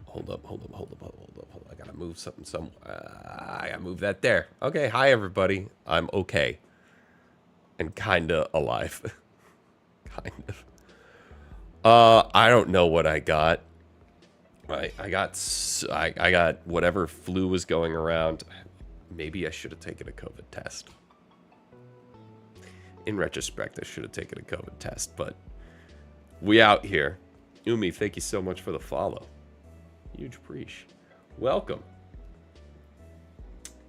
Hold up. I gotta move something. I gotta move that there. Okay, hi everybody. I'm okay. And kinda alive. Kind of. I don't know what I got. I got whatever flu was going around. Maybe I should have taken a COVID test. In retrospect, I should have taken a COVID test, but we out here. Umi, thank you so much for the follow. Huge appreciation. Welcome.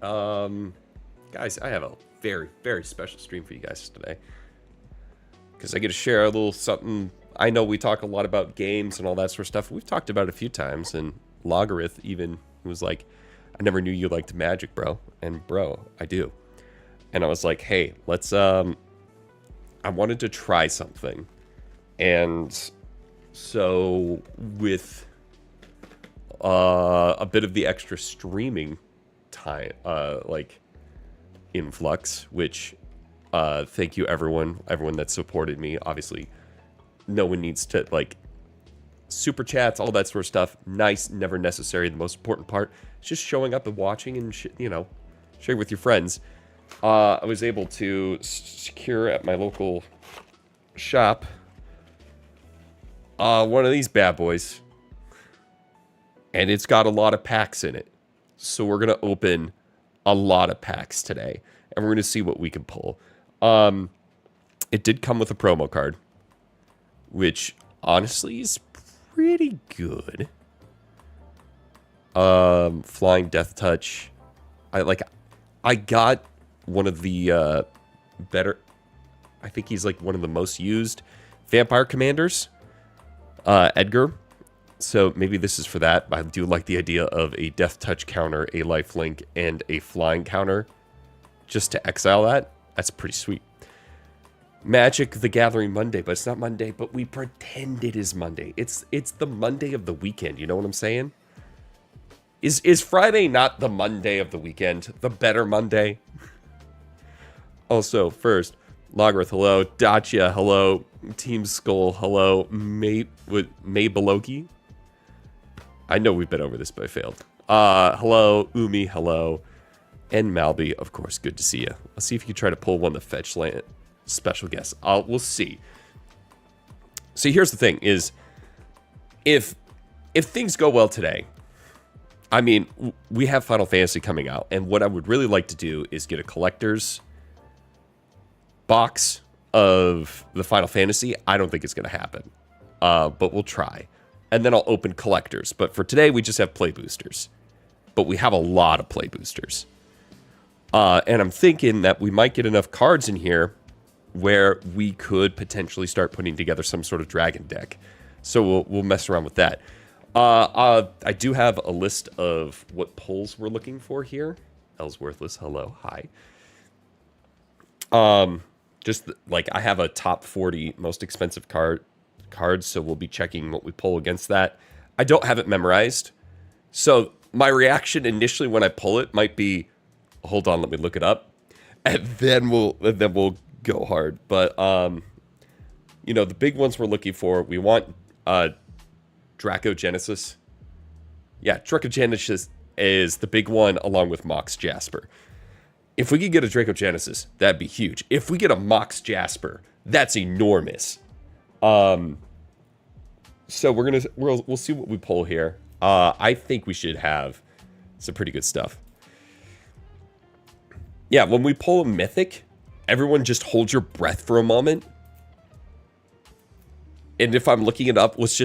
Guys, I have a very, very special stream for you guys today. Because I get to share a little something. I know we talk a lot about games and all that sort of stuff. We've talked about it a few times, and Logarith even was like, I never knew you liked Magic, bro. And bro, I do. And I was like, hey, let's, I wanted to try something. And so with a bit of the extra streaming time, like influx, which thank you everyone that supported me. Obviously, no one needs to like super chats, all that sort of stuff. Nice, never necessary. The most important part is just showing up and watching and sharing with your friends. I was able to secure at my local shop one of these bad boys, and it's got a lot of packs in it. So we're gonna open a lot of packs today, and we're gonna see what we can pull. It did come with a promo card, which honestly is pretty good. Flying Death Touch. I got one of the better, I think he's like one of the most used Vampire Commanders, Edgar. So maybe this is for that. I do like the idea of a Death Touch counter, a lifelink, and a flying counter just to exile that, that's pretty sweet. Magic the Gathering Monday, but it's not Monday, but we pretend it is Monday. It's the Monday of the weekend, you know what I'm saying? Is Friday not the Monday of the weekend? The better Monday? Also, first, Logarith, hello. Dacia, hello. Team Skull, hello. Maybalogi. I know we've been over this, but I failed. Hello. Umi, hello. And Malby, of course, good to see you. Let's see if you can try to pull one of the fetch land special guests. We'll see. So here's the thing, is if things go well today, I mean, we have Final Fantasy coming out, and what I would really like to do is get a collector's box of the Final Fantasy. I don't think it's going to happen, but we'll try. And then I'll open collectors. But for today, we just have play boosters. But we have a lot of play boosters. And I'm thinking that we might get enough cards in here where we could potentially start putting together some sort of dragon deck. So we'll mess around with that. I do have a list of what pulls we're looking for here. Ellsworthless, hello, hi. Just like I have a top 40 most expensive cards, so we'll be checking what we pull against that. I don't have it memorized, so my reaction initially when I pull it might be, hold on, let me look it up, and then we'll go hard. But you know, the big ones we're looking for, we want Dracogenesis. Yeah, Dracogenesis is the big one, along with Mox Jasper. If we could get a Dracogenesis, that'd be huge. If we get a Mox Jasper, that's enormous. So we'll see what we pull here. I think we should have some pretty good stuff. Yeah, when we pull a mythic, everyone just hold your breath for a moment. And if I'm looking it up, let's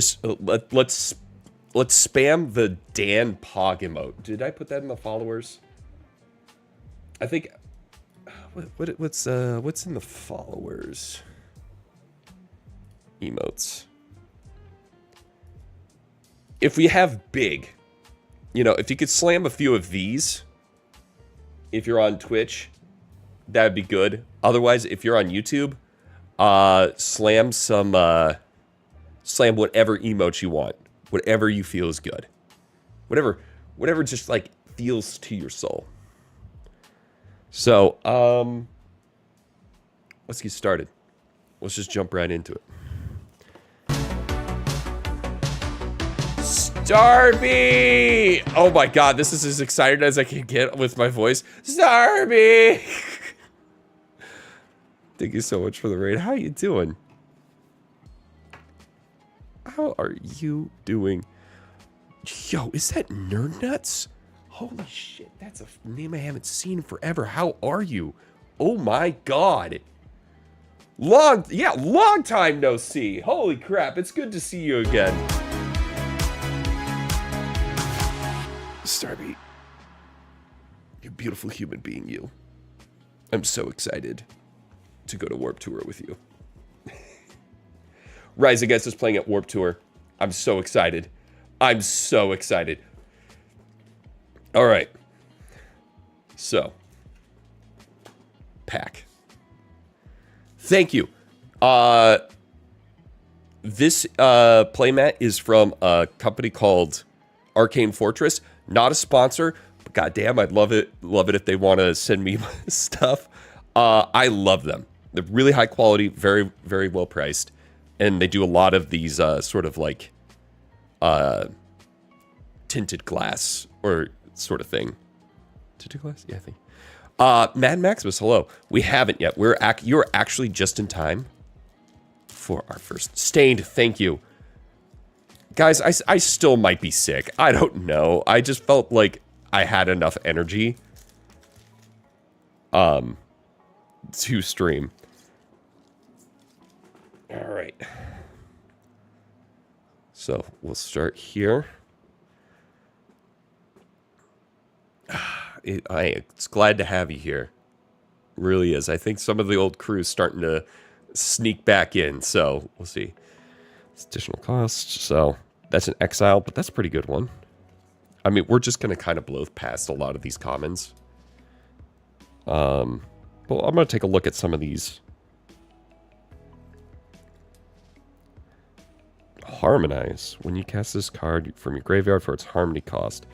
spam the Dan Pog emote. Did I put that in the followers? I think what's in the followers emotes? If we have big, you know, if you could slam a few of these, if you're on Twitch, that'd be good. Otherwise, if you're on YouTube, slam whatever emote you want, whatever you feel is good, whatever just like feels to your soul. So, let's get started. Let's just jump right into it. Starby! Oh my god, this is as excited as I can get with my voice. Starby! Thank you so much for the raid. How you doing? How are you doing? Yo, is that Nerd Nuts? Holy shit, that's a name I haven't seen in forever. How are you? Oh my god. Long time no see. Holy crap, it's good to see you again. Starby, you beautiful human being, you. I'm so excited to go to Warp Tour with you. Rise Against is playing at Warp Tour. I'm so excited. I'm so excited. All right. So, pack. Thank you. This playmat is from a company called Arcane Fortress. Not a sponsor, but goddamn, I'd love it if they want to send me stuff. I love them. They're really high quality, very, very well priced, and they do a lot of these sort of like tinted glass or sort of thing. Tinted glass? Yeah, I think. Mad Maximus, hello. We haven't yet. You're actually just in time for our first Stained. Thank you. Guys, I still might be sick. I don't know. I just felt like I had enough energy to stream. All right. So we'll start here. It's glad to have you here. It really is. I think some of the old crew's starting to sneak back in, so we'll see. It's additional costs, so that's an exile, but that's a pretty good one. I mean, we're just going to kind of blow past a lot of these commons. Well, I'm going to take a look at some of these. Harmonize. When you cast this card from your graveyard for its harmony cost,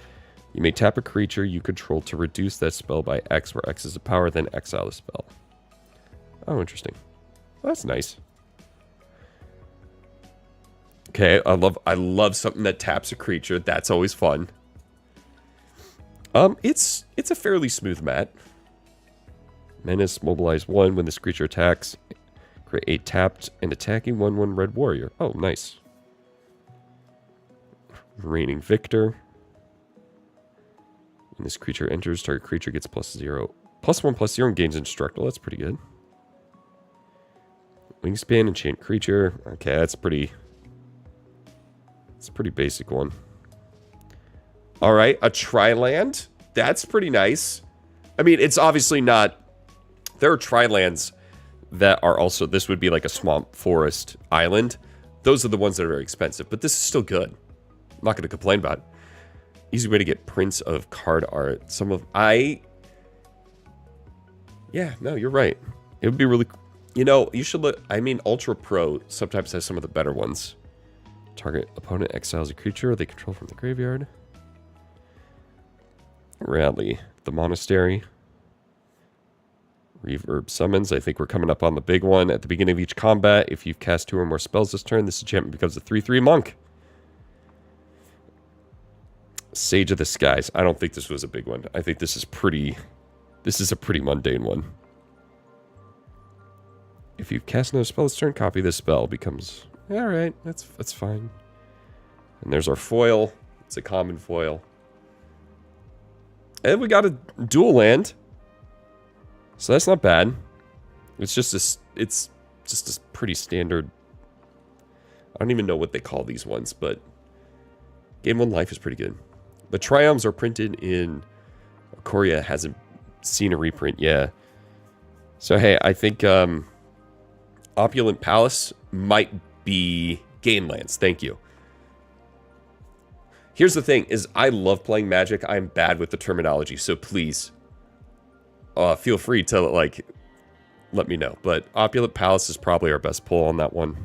you may tap a creature you control to reduce that spell by X, where X is the power, then exile the spell. Oh, interesting. Well, that's nice. Okay, I love something that taps a creature. That's always fun. It's a fairly smooth mat. Menace, mobilize 1 when this creature attacks. Create a tapped and attacking 1/1 red warrior. Oh, nice. Reigning Victor. When this creature enters, target creature gets +0. +1/+0 and gains Indestructible. That's pretty good. Wingspan, enchant creature. Okay, that's pretty... It's a pretty basic one. Alright, a Tri-land. That's pretty nice. I mean, it's obviously not... There are Tri-lands that are also... This would be like a swamp, forest, island. Those are the ones that are very expensive. But this is still good. I'm not going to complain about it. Easy way to get prints of card art. Some of... Yeah, no, you're right. It would be really... You know, you should look... I mean, Ultra Pro sometimes has some of the better ones. Target opponent exiles a creature they control from the graveyard. Rally the Monastery. Reverb Summons. I think we're coming up on the big one. At the beginning of each combat, if you've cast 2 or more spells this turn, this enchantment becomes a 3/3 monk. Sage of the Skies. I don't think this was a big one. I think this is pretty... This is a pretty mundane one. If you've cast no spell this turn, copy this spell. Becomes... Alright, that's fine. And there's our foil. It's a common foil. And we got a dual land. So that's not bad. It's just a pretty standard... I don't even know what they call these ones, but... Game 1 Life is pretty good. The Triomes are printed in... Korea hasn't seen a reprint, yeah. So hey, I think Opulent Palace might be game lands. Thank you. Here's the thing, is I love playing Magic. I'm bad with the terminology, so please feel free to, like, let me know. But Opulent Palace is probably our best pull on that one.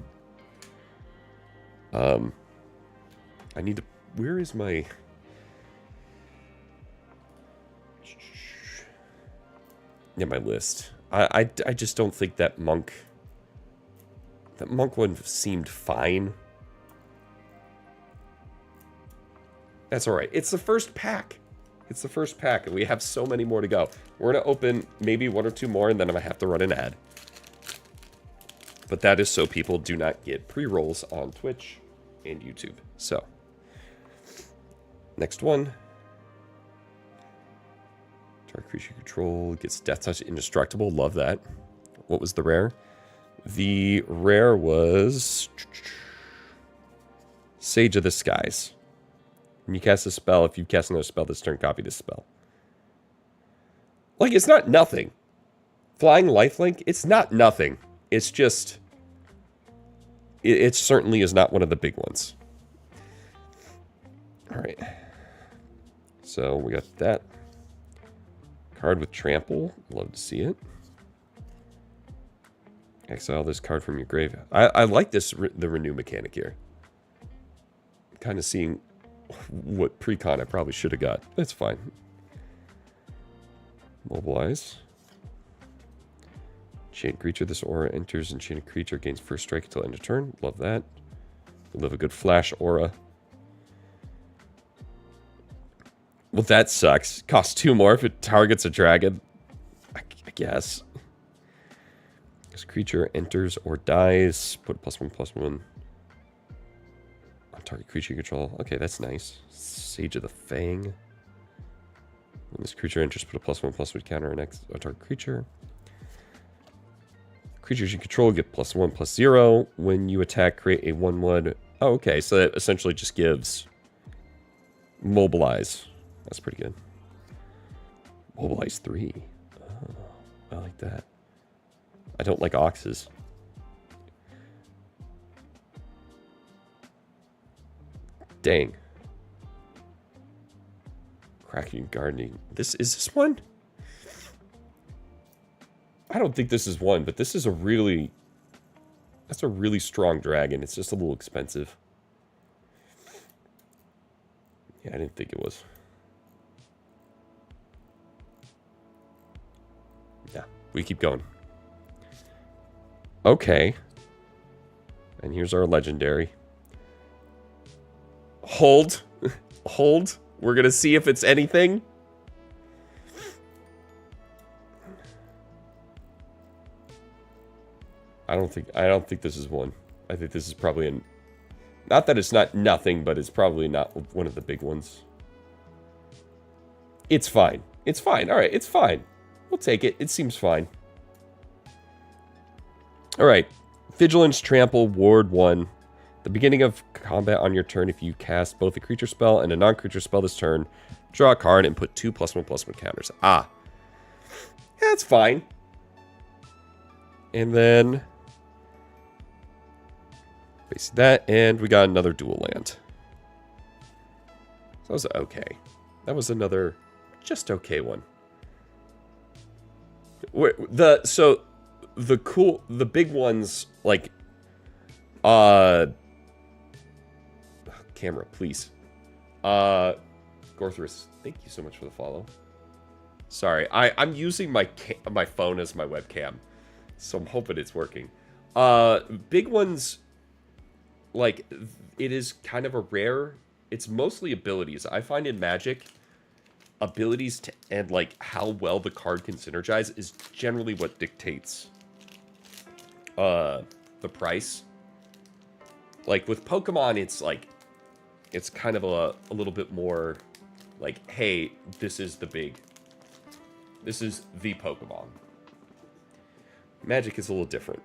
I need to... Where is my... Yeah, my list. I just don't think that monk... That monk one seemed fine. That's alright. It's the first pack. It's the first pack, and we have so many more to go. We're going to open maybe 1 or 2 more, and then I'm going to have to run an ad. But that is so people do not get pre-rolls on Twitch and YouTube. So, next one. Target creature control gets Death Touch Indestructible. Love that. What was the rare? The rare was Sage of the Skies. When you cast a spell, if you cast another spell this turn, copy this spell. Like, it's not nothing. Flying Lifelink, it's not nothing. It's just... It certainly is not one of the big ones. Alright. So, we got that. Card with Trample. Love to see it. Exile this card from your grave. I like this, the renew mechanic here. Kind of seeing what precon I probably should have got. That's fine. Mobilize. Enchant creature. This aura enters enchanted creature. Gains first strike until end of turn. Love that. We love a good flash aura. Well, that sucks. Costs 2 more if it targets a dragon. I guess. This creature enters or dies. Put +1/+1 on target creature control. Okay, that's nice. Sage of the Fang. When this creature enters, put a +1/+1 counter on a target creature. Creatures you control get +1/+0. When you attack, create a 1/1. Oh, okay, so that essentially just gives Mobilize. That's pretty good. Mobilize 3. Oh, I like that. I don't like Oxes. Dang. Cracking Gardening. Is this one? I don't think this is one, but this is a really... That's a really strong dragon. It's just a little expensive. Yeah, I didn't think it was. Yeah, we keep going. Okay. And here's our legendary. Hold. Hold. We're going to see if it's anything. I don't think this is one. I think this is probably an... Not that it's not nothing, but it's probably not one of the big ones. It's fine. It's fine. All right, it's fine. We'll take it. It seems fine. All right. Vigilance, Trample, Ward 1. The beginning of combat on your turn, if you cast both a creature spell and a non-creature spell this turn, draw a card and put 2+1/+1 counters. Ah. Yeah, that's fine. And then... Basically that, and we got another dual land. That was okay. That was another just okay one. So the big ones like camera, please. Gorthrus, thank you so much for the follow. Sorry, I'm using my phone as my webcam, so I'm hoping it's working. Big ones. Like, it is kind of a rare... It's mostly abilities. I find in Magic, abilities and, like, how well the card can synergize is generally what dictates the price. Like, with Pokemon, it's, like... It's kind of a little bit more, like, hey, this is the big... This is the Pokemon. Magic is a little different.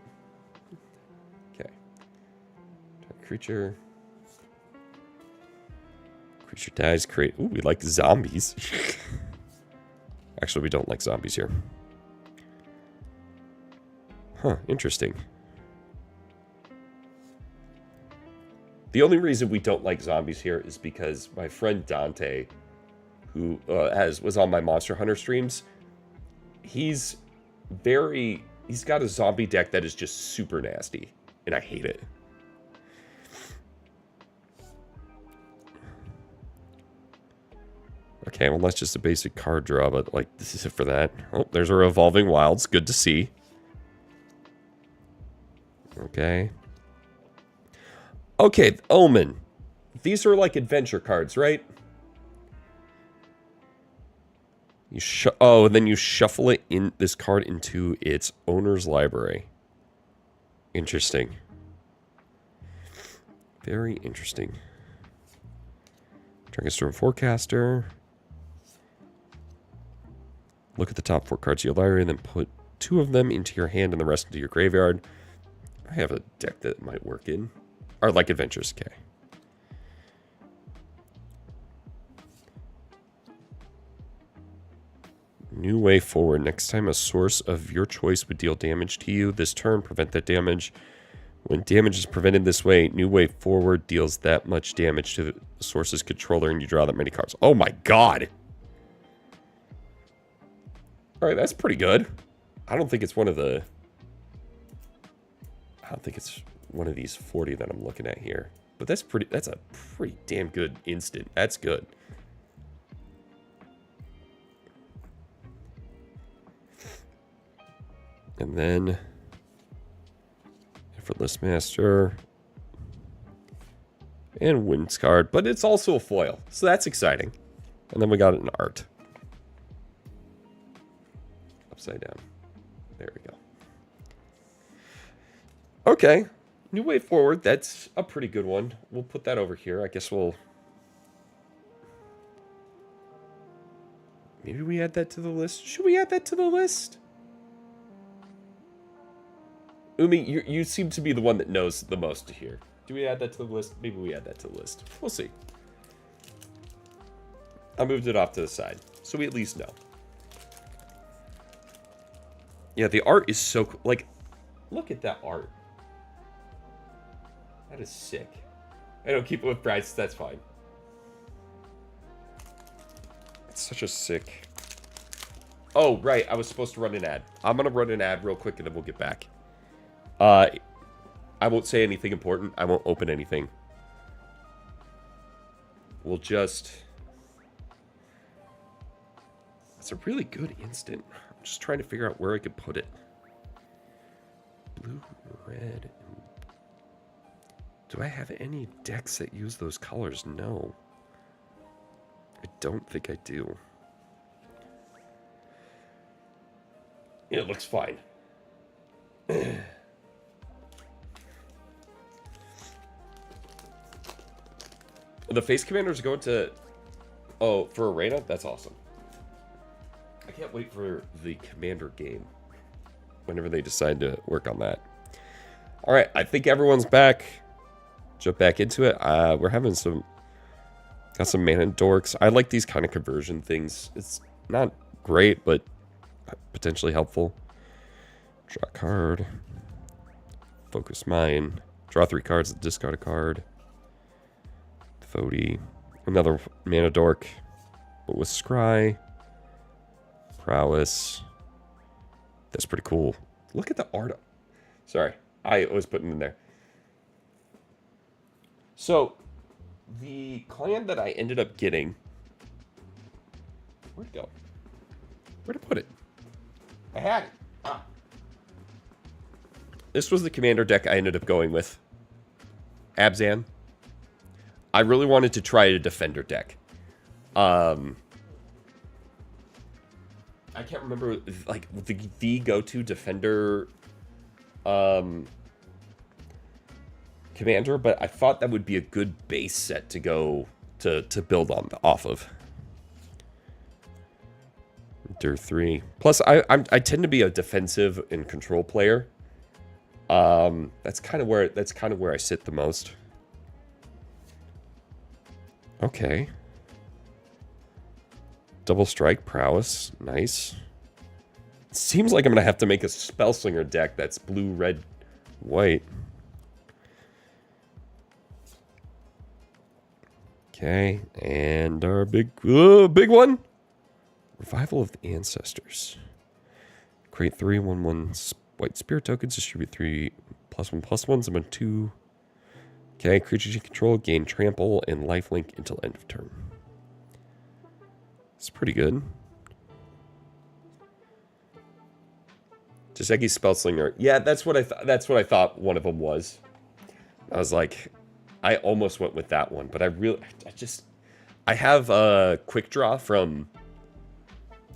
Creature dies, create... Ooh, we like zombies. Actually, we don't like zombies here. Huh, interesting. The only reason we don't like zombies here is because my friend Dante, who was on my Monster Hunter streams, he's got a zombie deck that is just super nasty, and I hate it. Okay, well, that's just a basic card draw, but, like, this is it for that. Oh, there's our Evolving Wilds. Good to see. Okay. Okay, Omen. These are, like, adventure cards, right? And then you shuffle this card into its owner's library. Interesting. Very interesting. Dragonstorm Forecaster. Look at the top 4 cards of your library and then put 2 of them into your hand and the rest into your graveyard. I have a deck that might work in. Or like adventures, okay. New way forward. Next time a source of your choice would deal damage to you this turn, prevent that damage. When damage is prevented this way, new way forward deals that much damage to the source's controller and you draw that many cards. Oh my god! Alright, that's pretty good. I don't think it's one of the... I don't think it's one of these 40 that I'm looking at here. But that's a pretty damn good instant. That's good. And then... Effortless Master. And Wind's card. But it's also a foil. So that's exciting. And then we got an art. Upside down. There we go. Okay. New way forward. That's a pretty good one. We'll put that over here. I guess we'll... Maybe we add that to the list. Should we add that to the list? Umi, you seem to be the one that knows the most here. Do we add that to the list? Maybe we add that to the list. We'll see. I moved it off to the side, so we at least know. Yeah, the art is so cool. Like, look at that art. That is sick. I don't keep it with price. That's fine. It's such a sick Oh, right. I was supposed to run an ad. I'm going to run an ad real quick and then we'll get back. I won't say anything important. I won't open anything. We'll just... It's a really good instant. I'm just trying to figure out where I could put it. Blue, red... Do I have any decks that use those colors? No. I don't think I do. It looks fine. The face commanders go to... Oh, for Arena? That's awesome. I can't wait for the commander game. Whenever they decide to work on that. Alright, I think everyone's back. Jump back into it. We're having some... Got some mana dorks. I like these kind of conversion things. It's not great, but potentially helpful. Draw a card. Focus mine. Draw 3 cards, discard a card. Fody. Another mana dork. But with Scry. Prowess. That's pretty cool. Look at the art. Sorry. I was putting it in there. So, the clan that I ended up getting... Where'd it go? Where'd I put it? I had it. Ah. This was the commander deck I ended up going with. Abzan. I really wanted to try a defender deck. I can't remember, like, the go-to defender... commander, but I thought that would be a good base set to go to build on off of. Tier 3. Plus, I tend to be a defensive and control player. That's kind of where I sit the most. Okay. Double strike prowess, nice. Seems like I'm gonna have to make a Spellslinger deck that's blue, red, white. Okay, and our big one. Revival of the Ancestors. Create 3 1/1 white spirit tokens. Distribute 3 +1/+1s. I'm on 2. Okay, creatures you control gain trample and lifelink until end of turn. It's pretty good. Joseki Spellslinger. Yeah, that's what I thought. That's what I thought one of them was. I was like, I almost went with that one, but I have a quick draw from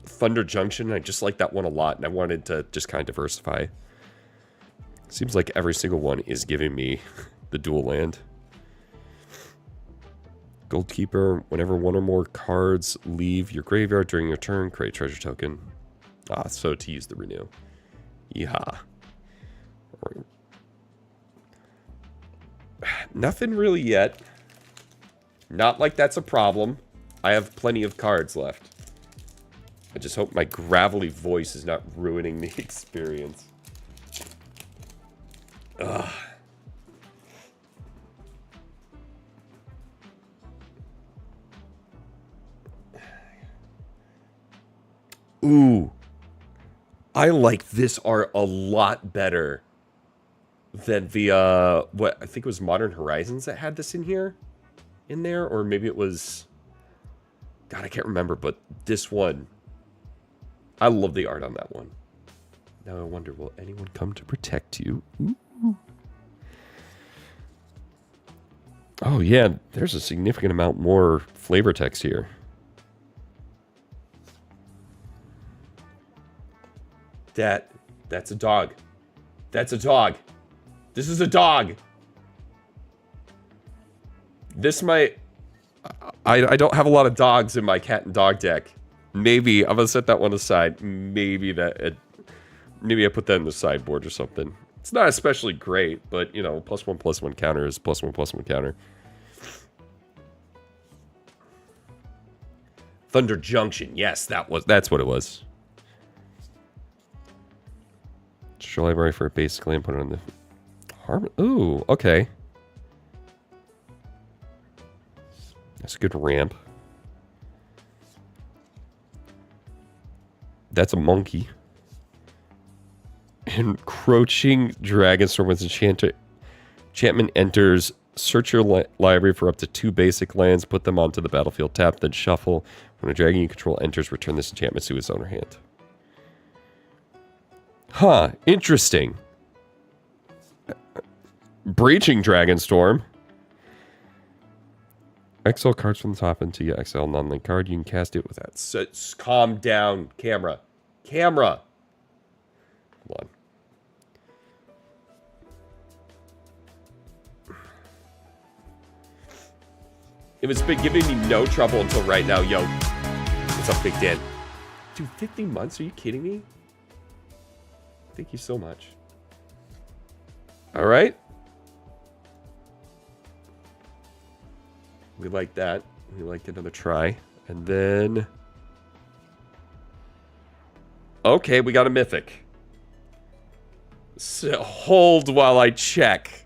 Thunder Junction. I just like that one a lot, and I wanted to just kind of diversify. Seems like every single one is giving me the dual land. Goldkeeper, whenever one or more cards leave your graveyard during your turn, create treasure token. Ah, so to use the renew. Yeehaw. Nothing really yet. Not like that's a problem. I have plenty of cards left. I just hope my gravelly voice is not ruining the experience. Ugh. Ooh. I like this art a lot better than the, what, I think it was Modern Horizons that had this in there, or maybe it was, God, I can't remember, but this one, I love the art on that one. Now I wonder, will anyone come to protect you? Ooh. Oh yeah, there's a significant amount more flavor text here. That's a dog. That's a dog. This is a dog. This might... I don't have a lot of dogs in my cat and dog deck. Maybe, I'm gonna set that one aside. Maybe maybe I put that in the sideboard or something. It's not especially great, but, you know, +1/+1 counter is +1/+1 counter. Thunder Junction. Yes, that's what it was. Show library for a basic land, put it on the Harmon. Ooh, okay. That's a good ramp. That's a monkey. Encroaching Dragonstorm with enchantment enters. Search your library for up to 2 basic lands. Put them onto the battlefield. Tap, then shuffle. When a dragon you control enters, return this enchantment to its owner hand. Huh. Interesting. Breaching Dragonstorm. Exile cards from the top until you exile a non-link card. You can cast it with that. So, calm down, camera. Camera. Hold on. It's been giving me no trouble until right now. Yo, what's up, Big Dan? Dude, 50 months? Are you kidding me? Thank you so much. All right. We like that. We like another try. And then... Okay, we got a mythic. So hold while I check.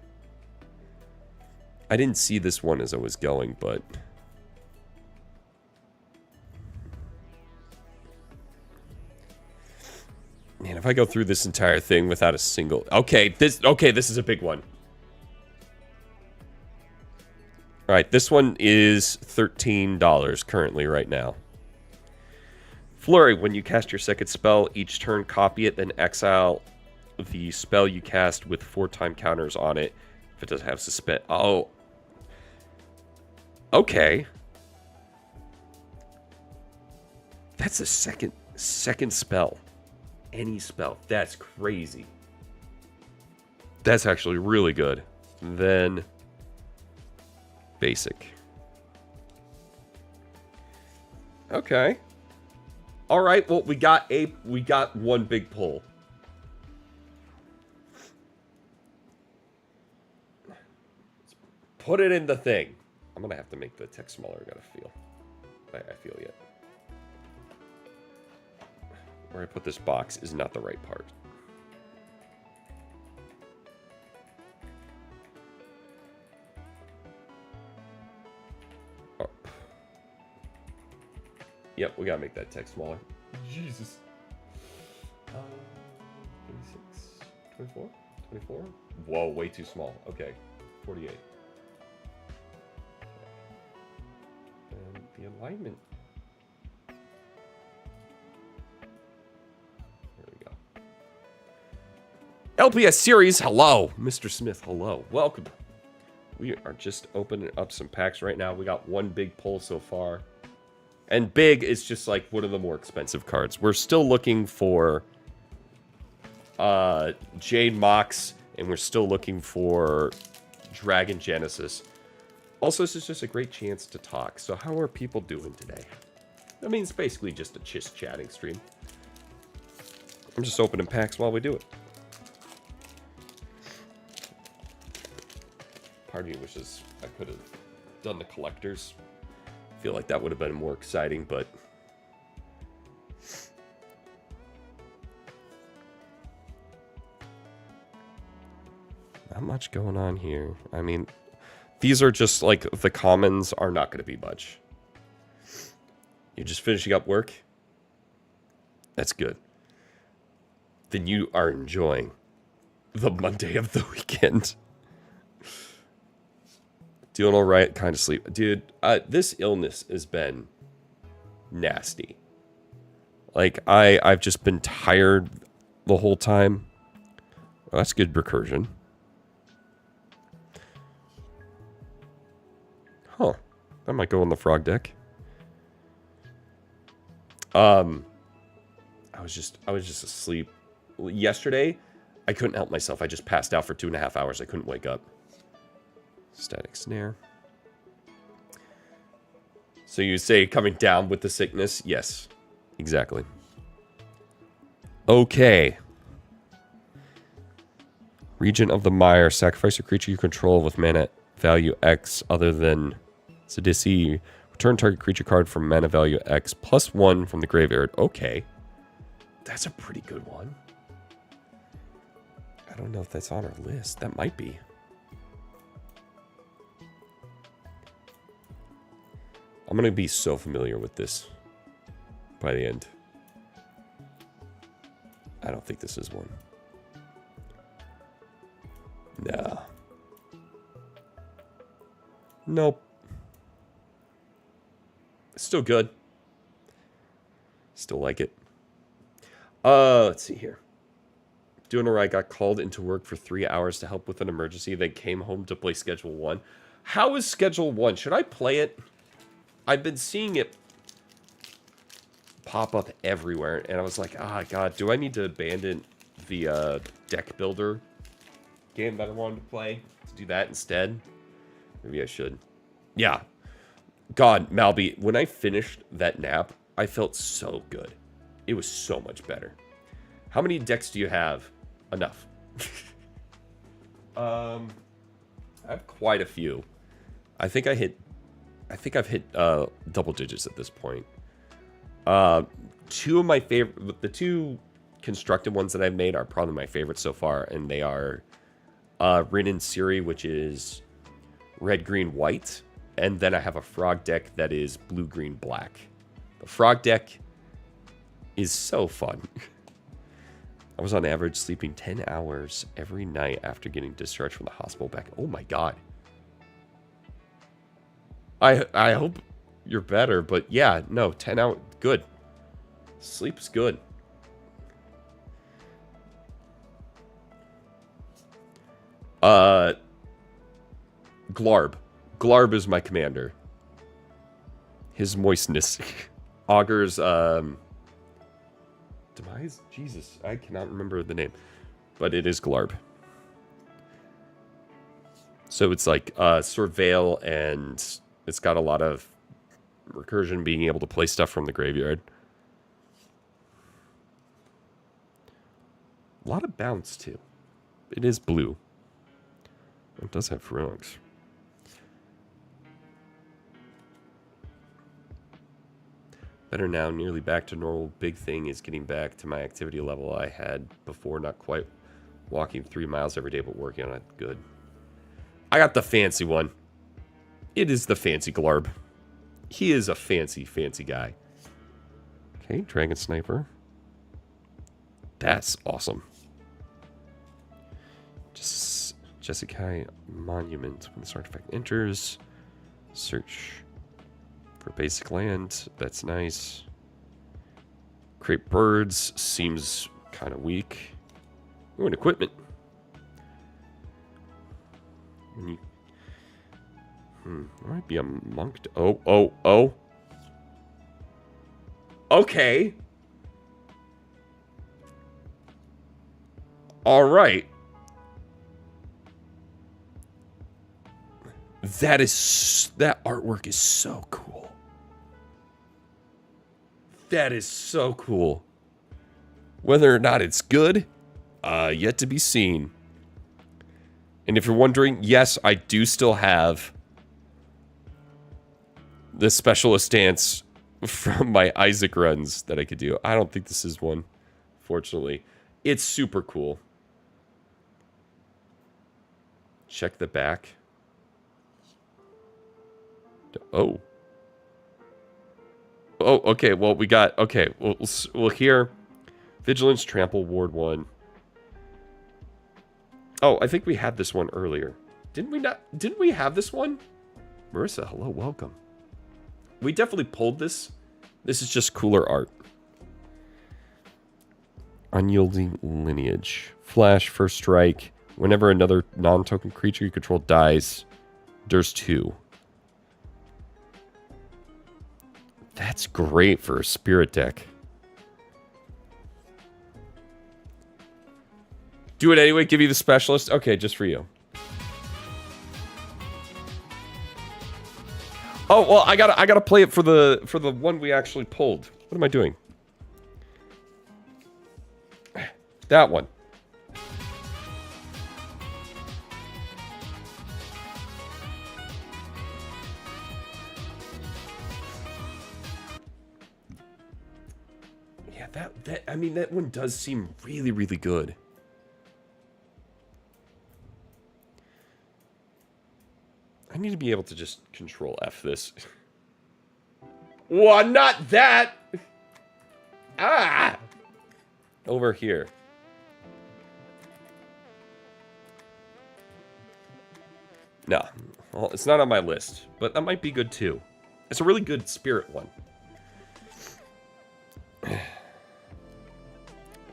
I didn't see this one as I was going, but... Man, if I go through this entire thing without a single... Okay, this is a big one. Alright, this one is $13 currently right now. Flurry, when you cast your second spell, each turn copy it, then exile the spell you cast with 4-time counters on it. If it doesn't have suspend... Oh... Okay. That's a second spell. Any spell. That's crazy. That's actually really good. Then basic. Okay. All right. Well, we got one big pull. Let's put it in the thing. I'm gonna have to make the text smaller. I gotta feel. I feel yet. Where I put this box is not the right part. Oh. Yep, we gotta make that text smaller. Jesus. 26, 24, 24. Whoa, way too small. Okay, 48. And the alignment. LPS series, hello. Mr. Smith, hello. Welcome. We are just opening up some packs right now. We got one big pull so far. And big is just like one of the more expensive cards. We're still looking for Jade Mox, and we're still looking for Dragon Genesis. Also, this is just a great chance to talk. So how are people doing today? I mean, it's basically just a chatting stream. I'm just opening packs while we do it. Part of me wishes I could have done the collectors. I feel like that would have been more exciting, but... Not much going on here. I mean, these are just like, the commons are not going to be much. You're just finishing up work? That's good. Then you are enjoying the Monday of the weekend. Doing all right, kind of sleep. Dude, this illness has been nasty. Like, I've just been tired the whole time. Well, that's good recursion. Huh. That might go on the frog deck. I was just asleep. Yesterday, I couldn't help myself. I just passed out for 2.5 hours. I couldn't wake up. Static snare. So you say coming down with the sickness? Yes, exactly. Okay. Regent of the Mire. Sacrifice a creature you control with mana value X other than Sidisi. Return target creature card from mana value X +1 from the graveyard. Okay. That's a pretty good one. I don't know if that's on our list. That might be. I'm going to be so familiar with this by the end. don't think this is one. No. Nope. Still good. Still like it. Let's see here. Doing all right. Got called into work for 3 hours to help with an emergency. Then came home to play Schedule 1. How is Schedule 1? Should I play it? I've been seeing it pop up everywhere. And I was like, ah, God, do I need to abandon the deck builder game that I wanted to play? To do that instead? Maybe I should. Yeah. God, Malby, when I finished that nap, I felt so good. It was so much better. How many decks do you have? Enough. I have quite a few. I think I've hit double digits at this point. Two of my favorite, the two constructed ones that I've made are probably my favorites so far, and they are Rin and Siri, which is red, green, white, and then I have a frog deck that is blue, green, black. The frog deck is so fun. I was on average sleeping 10 hours every night after getting discharged from the hospital back. Oh my God. I hope you're better, but yeah, no, 10 hours, good. Sleep's good. Glarb. Glarb is my commander. His moistness augurs, demise? Jesus, I cannot remember the name. But it is Glarb. So it's like Surveil, and it's got a lot of recursion, being able to play stuff from the graveyard. A lot of bounce, too. It is blue. It does have frogs. Better now, nearly back to normal. Big thing is getting back to my activity level I had before. Not quite walking 3 miles every day, but working on it. Good. I got the fancy one. It is the fancy Glarb. He is a fancy, fancy guy. Okay, Dragon Sniper. That's awesome. Just Jessica Monument. When this artifact enters, search for basic land. That's nice. Create birds seems kind of weak. Ooh, and equipment. There might be a monk. Oh. Okay. All right. That artwork is so cool. That is so cool. Whether or not it's good, yet to be seen. And if you're wondering, yes, I do still have the specialist stance from my Isaac runs that I could do. I don't think this is one, fortunately. It's super cool. Check the back. Oh, okay. Well, we got... Okay, we'll hear Vigilance, Trample, Ward 1. Oh, I think we had this one earlier. Didn't we not? Didn't we have this one? Marissa, hello, welcome. We definitely pulled this. This is just cooler art. Unyielding Lineage. Flash, first strike. Whenever another non-token creature you control dies, there's 2. That's great for a spirit deck. Do it anyway, give you the specialist? Okay, just for you. Oh, well, I gotta play it for the one we actually pulled. What am I doing? That one. Yeah, I mean, that one does seem really, really good. I need to be able to just control F this. Well, not that! Ah! Over here. No. Well, it's not on my list, but that might be good too. It's a really good spirit one.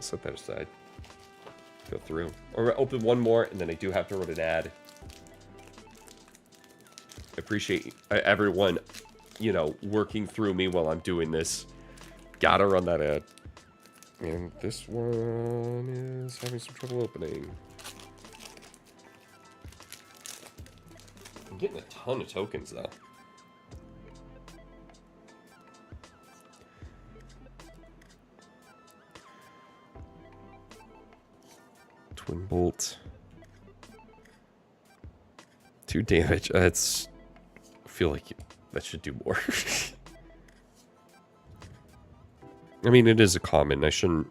Set that aside. Go through. Or open one more, and then I do have to run an ad. I appreciate everyone, you know, working through me while I'm doing this. Gotta run that ad. And this one is having some trouble opening. I'm getting a ton of tokens, though. Twin Bolt. 2 damage. That's... I feel like that should do more. I mean, it is a common. I shouldn't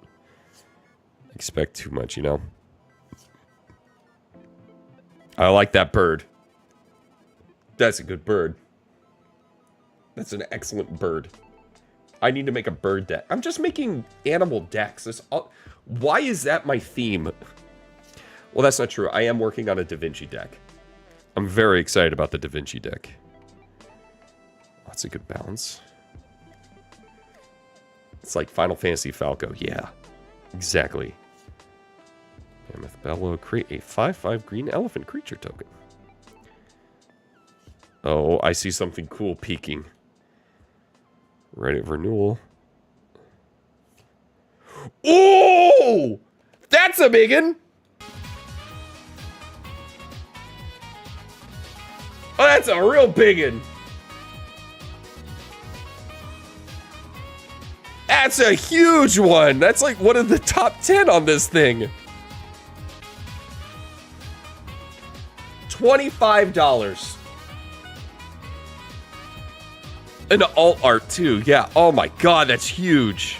expect too much, you know? I like that bird. That's a good bird. That's an excellent bird. I need to make a bird deck. I'm just making animal decks. Why is that my theme? Well, that's not true. I am working on a Da Vinci deck. I'm very excited about the Da Vinci deck. That's a good balance. It's like Final Fantasy Falco. Yeah, exactly. Mammoth Bellow. Create a 5/5 green elephant creature token. Oh, I see something cool peeking. Right at renewal. Oh! That's a biggin! Oh, that's a real biggin! That's a huge one! That's like one of the top 10 on this thing. $25. And alt art too, yeah. Oh my god, that's huge.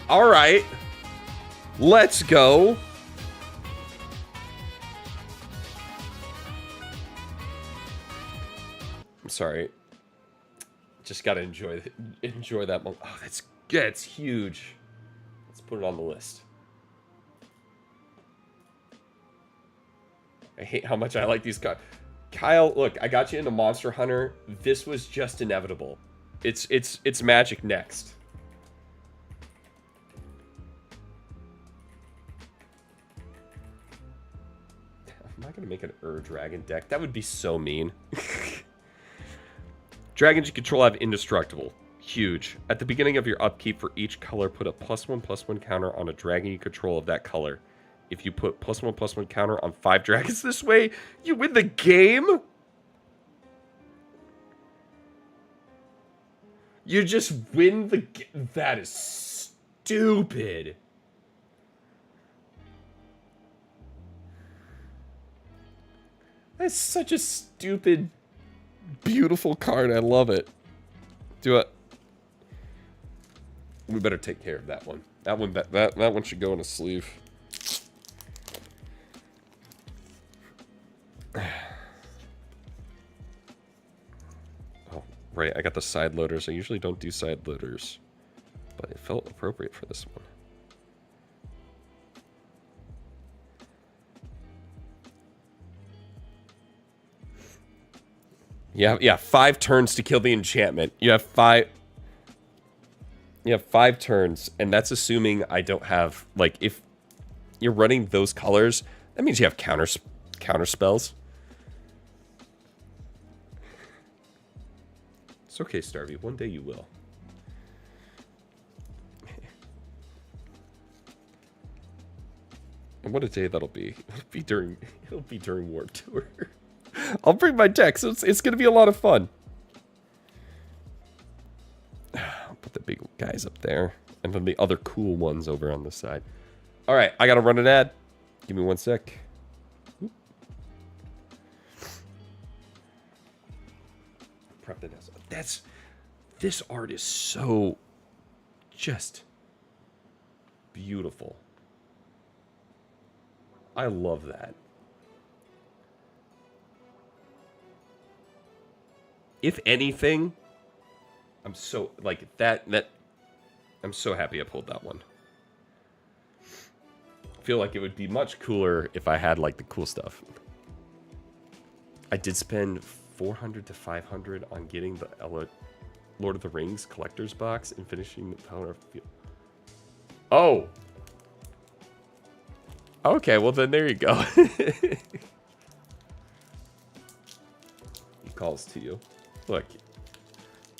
Alright. Let's go. I'm sorry. Just gotta enjoy that moment. Oh, that's huge. Let's put it on the list. I hate how much I like these guys. Kyle, look, I got you into Monster Hunter. This was just inevitable. It's Magic next. Am I gonna make an Dragon deck? That would be so mean. Dragons you control have indestructible. Huge. At the beginning of your upkeep for each color, put a +1/+1 counter on a dragon you control of that color. If you put +1/+1 counter on 5 dragons this way, you win the game? You just win the game? That is stupid. That's such a stupid, beautiful card. I love it. Do it. We better take care of that one. That one should go in a sleeve. Oh, right. I got the side loaders. I usually don't do side loaders, but it felt appropriate for this one. Yeah, 5 turns to kill the enchantment. You have 5 turns, and that's assuming I don't have, like, if you're running those colors, that means you have counter spells. It's okay, Starvey. One day you will. And what a day that'll be. It'll be during Warped Tour. I'll bring my decks. It's going to be a lot of fun. I'll put the big guys up there. And then the other cool ones over on the side. Alright, I got to run an ad. Give me 1 sec. Prep the desk. This art is so just beautiful. I love that. If anything, I'm so, like, I'm so happy I pulled that one. I feel like it would be much cooler if I had, like, the cool stuff. I did spend 400 to 500 on getting the Lord of the Rings collector's box and finishing the Power of Field. Oh. Okay, well then there you go. He calls to you. Look.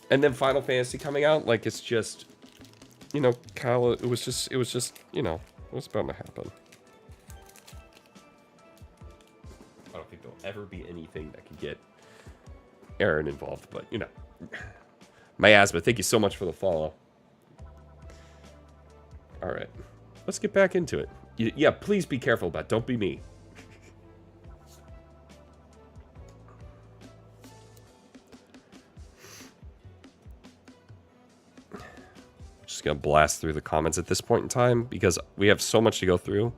And then Final Fantasy coming out, like it's just, you know, Kyle, it was just, you know, it was bound to happen. I don't think there'll ever be anything that can get Aaron involved, but you know. Miasma, thank you so much for the follow. All right, let's get back into it. Yeah, please be careful about it. Don't be me. Just gonna blast through the comments at this point in time because we have so much to go through.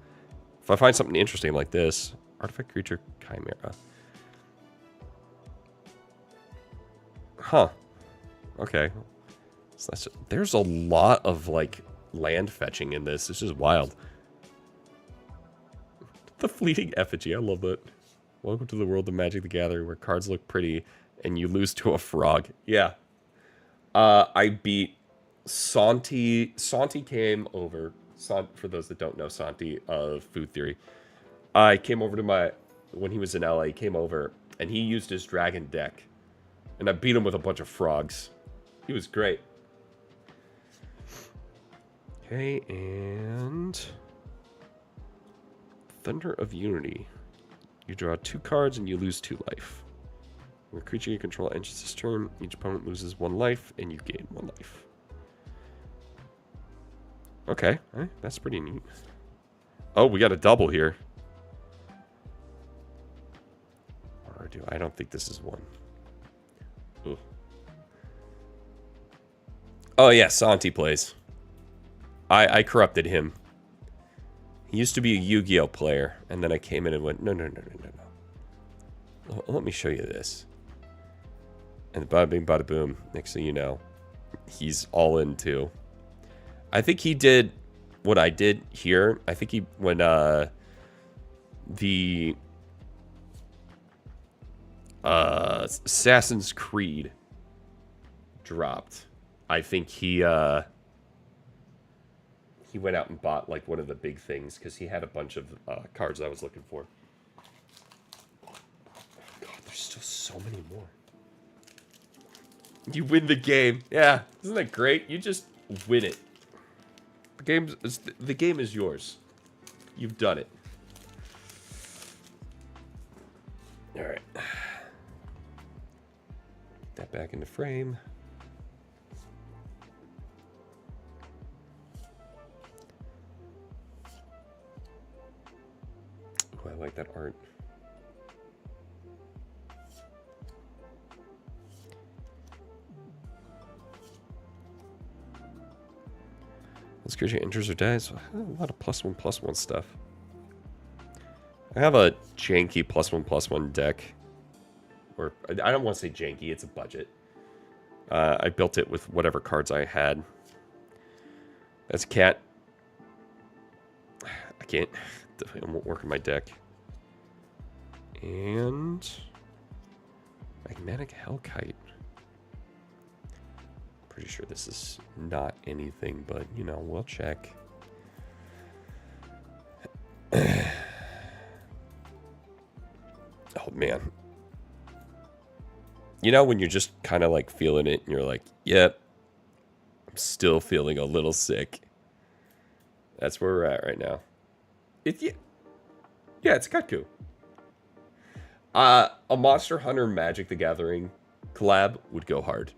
If I find something interesting like this, artifact creature chimera. Huh. Okay. So there's a lot of like land fetching in this. This is wild. The fleeting effigy. I love that. Welcome to the world of Magic the Gathering where cards look pretty and you lose to a frog. Yeah. I beat Santi. Santi came over. For those that don't know Santi of Food Theory. I came over to when he was in LA, he came over and he used his dragon deck. And I beat him with a bunch of frogs. He was great. Okay, and Thunder of Unity. You draw 2 cards and you lose 2 life. When a creature you control enters this turn, each opponent loses 1 life and you gain 1 life. Okay, that's pretty neat. Oh, we got a double here. Or I don't think this is one. Ooh. Oh yeah, Santi plays. I corrupted him. He used to be a Yu-Gi-Oh player, and then I came in and went, no. Let me show you this. And bada bing, bada boom. Next thing you know, he's all in too. I think he did what I did here. I think when the Assassin's Creed dropped, I think he went out and bought like one of the big things because he had a bunch of cards I was looking for. God, there's still so many more. You win the game. Yeah, isn't that great? You just win it. The game is yours. You've done it. All right. Get that back into frame. Oh, I like that art. This creature enters or dies. A lot of +1/+1 stuff. I have a janky +1/+1 deck. Or, I don't want to say janky, it's a budget. I built it with whatever cards I had. That's a cat. I can't. Definitely won't work in my deck. And Magnetic Hellkite. Pretty sure this is not anything, but you know, we'll check. Oh man. You know when you're just kind of like feeling it and you're like, yep, I'm still feeling a little sick. That's where we're at right now. Yeah, it's Katku. A Monster Hunter Magic the Gathering collab would go hard.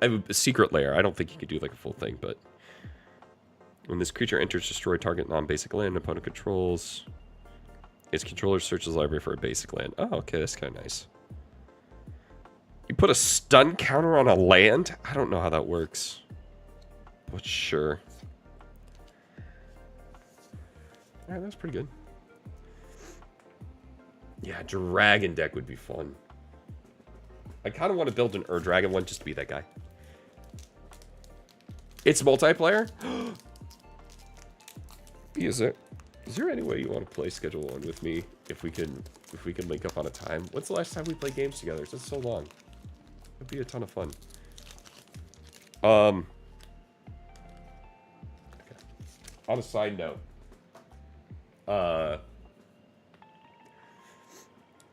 I have a secret lair. I don't think you could do like a full thing, but when this creature enters, destroy target non-basic land opponent controls. Its controller searches the library for a basic land. Oh, okay, that's kind of nice. You put a stun counter on a land? I don't know how that works, but sure. All right, that's pretty good. Yeah, dragon deck would be fun. I kind of want to build an Dragon one just to be that guy. It's multiplayer? Is there any way you want to play Schedule 1 with me? If we can if we can link up on a time. When's the last time we played games together? It's been so long. It'd be a ton of fun. Okay. On a side note, I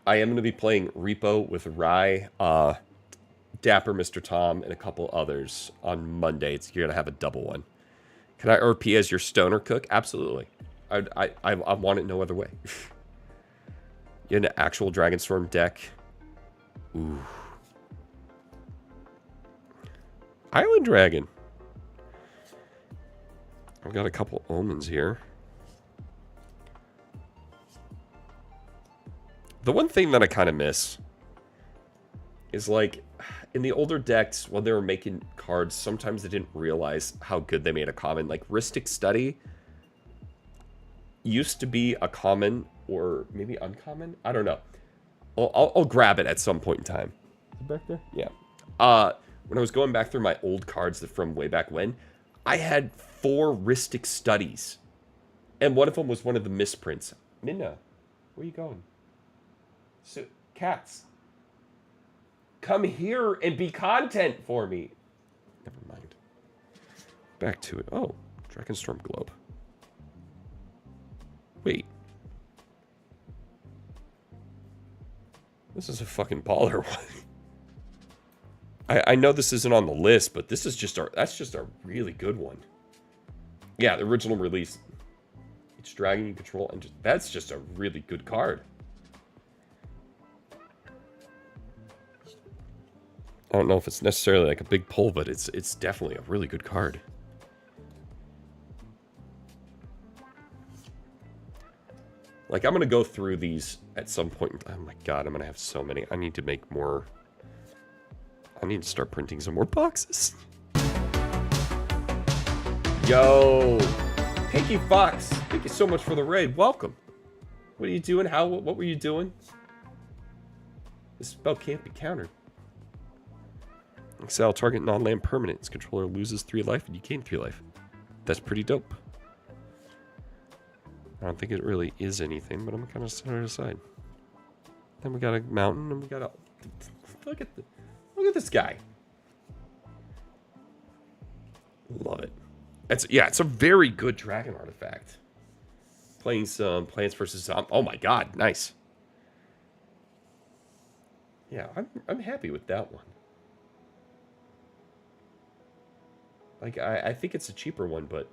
am going to be playing Repo with Rye, Dapper, Mr. Tom, and a couple others on Monday. You're going to have a double one. Can I RP as your stoner cook? Absolutely. I want it no other way. You have an actual Dragonstorm deck. Ooh. Island Dragon. I've got a couple omens here. The one thing that I kind of miss is, like, in the older decks, when they were making cards, sometimes they didn't realize how good they made a common. Like, Rhystic Study used to be a common, or maybe uncommon? I don't know. I'll grab it at some point in time. Is it back there? Yeah. When I was going back through my old cards from way back when, I had 4 Rhystic Studies. And one of them was one of the misprints. Minna, where are you going? So, cats. Come here and be content for me. Never mind. Back to it. Oh, Dragonstorm Globe. Wait. This is a fucking baller one. I know this isn't on the list, but this is just that's just a really good one. Yeah, the original release. Each dragon you control, and that's just a really good card. I don't know if it's necessarily like a big pull, but it's definitely a really good card. Like, I'm going to go through these at some point. Oh my god, I'm going to have so many. I need to make more. I need to start printing some more boxes. Yo! Pinky Fox, thank you so much for the raid. Welcome. What are you doing? What were you doing? This spell can't be countered. Exile target non-land permanent. Its controller loses 3 life and you gain 3 life. That's pretty dope. I don't think it really is anything, but I'm kind of set it aside. Then we got a mountain, and we got a... Look at this guy. Love it. It's a very good dragon artifact. Playing some Plants vs. Zombies. Oh my god, nice. Yeah, I'm happy with that one. Like, I think it's a cheaper one, but...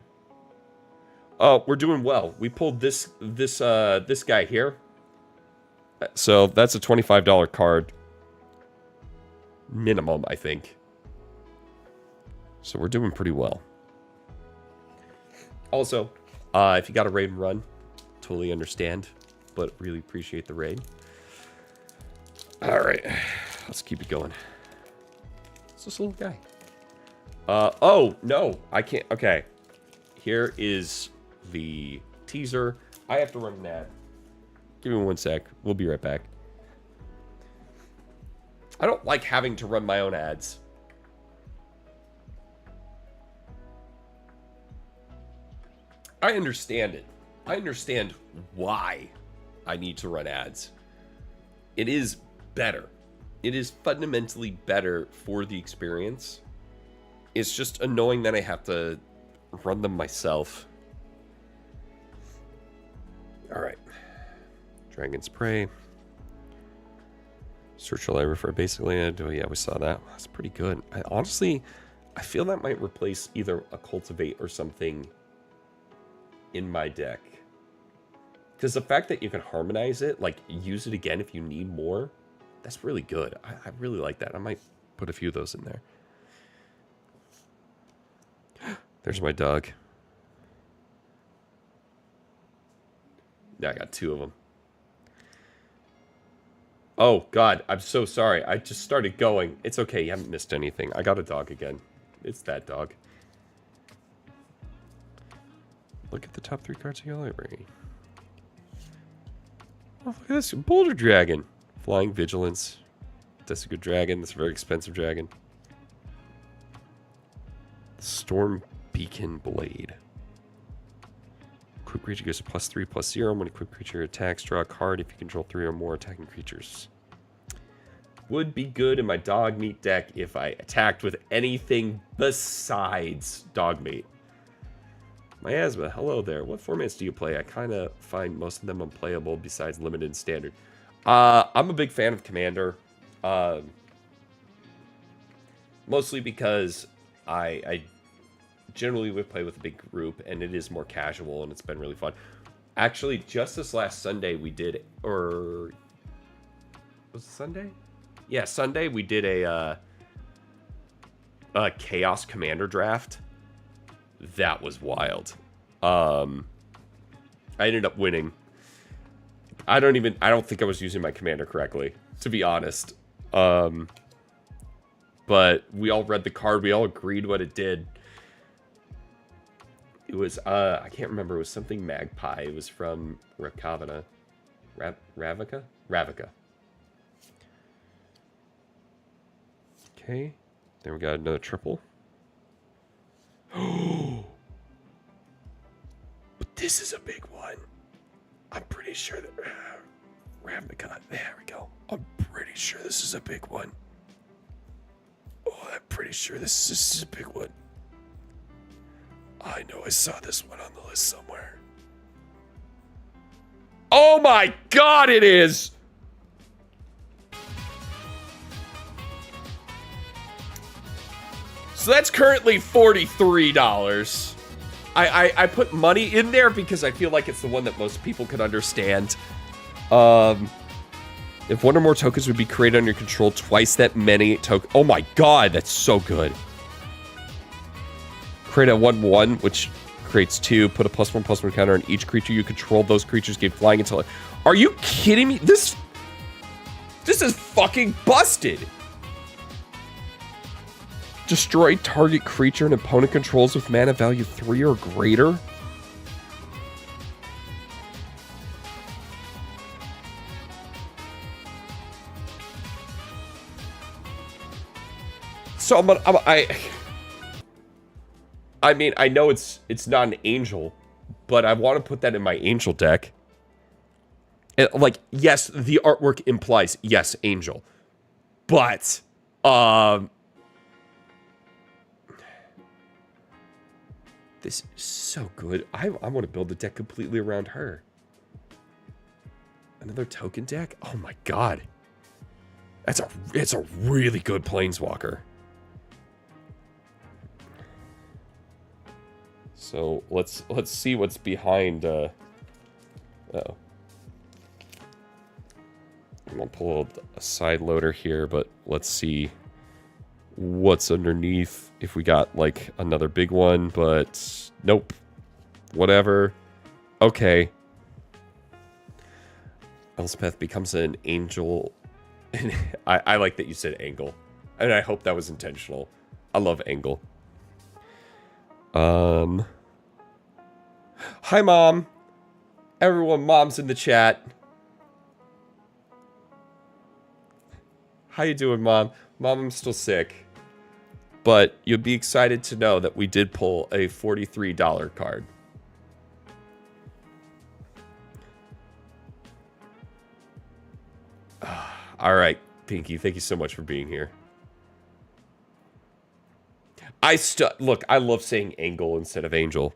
Oh, we're doing well. We pulled this guy here. So, that's a $25 card. Minimum, I think. So, we're doing pretty well. Also, if you got a raid and run, totally understand, but really appreciate the raid. Alright, let's keep it going. It's this little guy. Oh, no, I can't. Okay, here is the teaser. I have to run an ad. Give me 1 sec. We'll be right back. I don't like having to run my own ads. I understand it. I understand why I need to run ads. It is better. It is fundamentally better for the experience. It's just annoying that I have to run them myself. Alright. Dragon's Prey. Search library for a basic land. Oh yeah, we saw that. That's pretty good. Honestly, I feel that might replace either a Cultivate or something in my deck. Because the fact that you can harmonize it, like use it again if you need more, that's really good. I really like that. I might put a few of those in there. There's my dog. Yeah, I got 2 of them. Oh, God, I'm so sorry. I just started going. It's okay, you haven't missed anything. I got a dog again. It's that dog. Look at the top 3 cards of your library. Oh, look at this. Boulder Dragon. Flying Vigilance. That's a good dragon. That's a very expensive dragon. Storm Beacon Blade. Equipped creature goes to +3/+0. When equipped creature attacks, draw a card if you control 3 or more attacking creatures. Would be good in my dog meat deck if I attacked with anything besides dog meat. Miasma, hello there. What formats do you play? I kind of find most of them unplayable besides limited and standard. I'm a big fan of Commander. Mostly because I generally would play with a big group, and it is more casual, and it's been really fun. Actually, just this last Sunday we did, or was it Sunday? Yeah, Sunday we did a Chaos Commander draft. That was wild. I ended up winning. I don't think I was using my commander correctly, to be honest. But we all read the card. We all agreed what it did. It was, I can't remember. It was something Magpie. It was from RoccoW. Ravnica? Ravnica. Okay. Then we got another triple. But this is a big one. I'm pretty sure that Ravnica. There we go. I'm pretty sure this is a big one. Oh, I'm pretty sure this is a big one. I know I saw this one on the list somewhere. Oh my God, it is! So that's currently $43. I put money in there because I feel like it's the one that most people could understand. If one or more tokens would be created under your control, twice that many tokens. Oh my God, that's so good. Create a 1/1, which creates 2. Put a +1/+1 counter on each creature you control. Those creatures gain flying until. Are you kidding me? This is fucking busted. Destroy target creature an opponent controls with mana value 3 or greater. So I mean, I know it's not an angel, but I want to put that in my angel deck. And, like, yes, the artwork implies yes, angel, but this is so good. I want to build a deck completely around her. Another token deck? Oh my God. It's a really good planeswalker. So let's see what's behind I'm gonna pull a side loader here, but let's see what's underneath. If we got like another big one, but nope. Whatever. Okay. Elspeth becomes an angel. I like that you said angle. And I hope that was intentional. I love angle. Hi, Mom. Everyone, Mom's in the chat. How you doing, Mom? Mom, I'm still sick. But you'll be excited to know that we did pull a $43 card. All right, Pinky, thank you so much for being here. Look, I love saying angle instead of angel.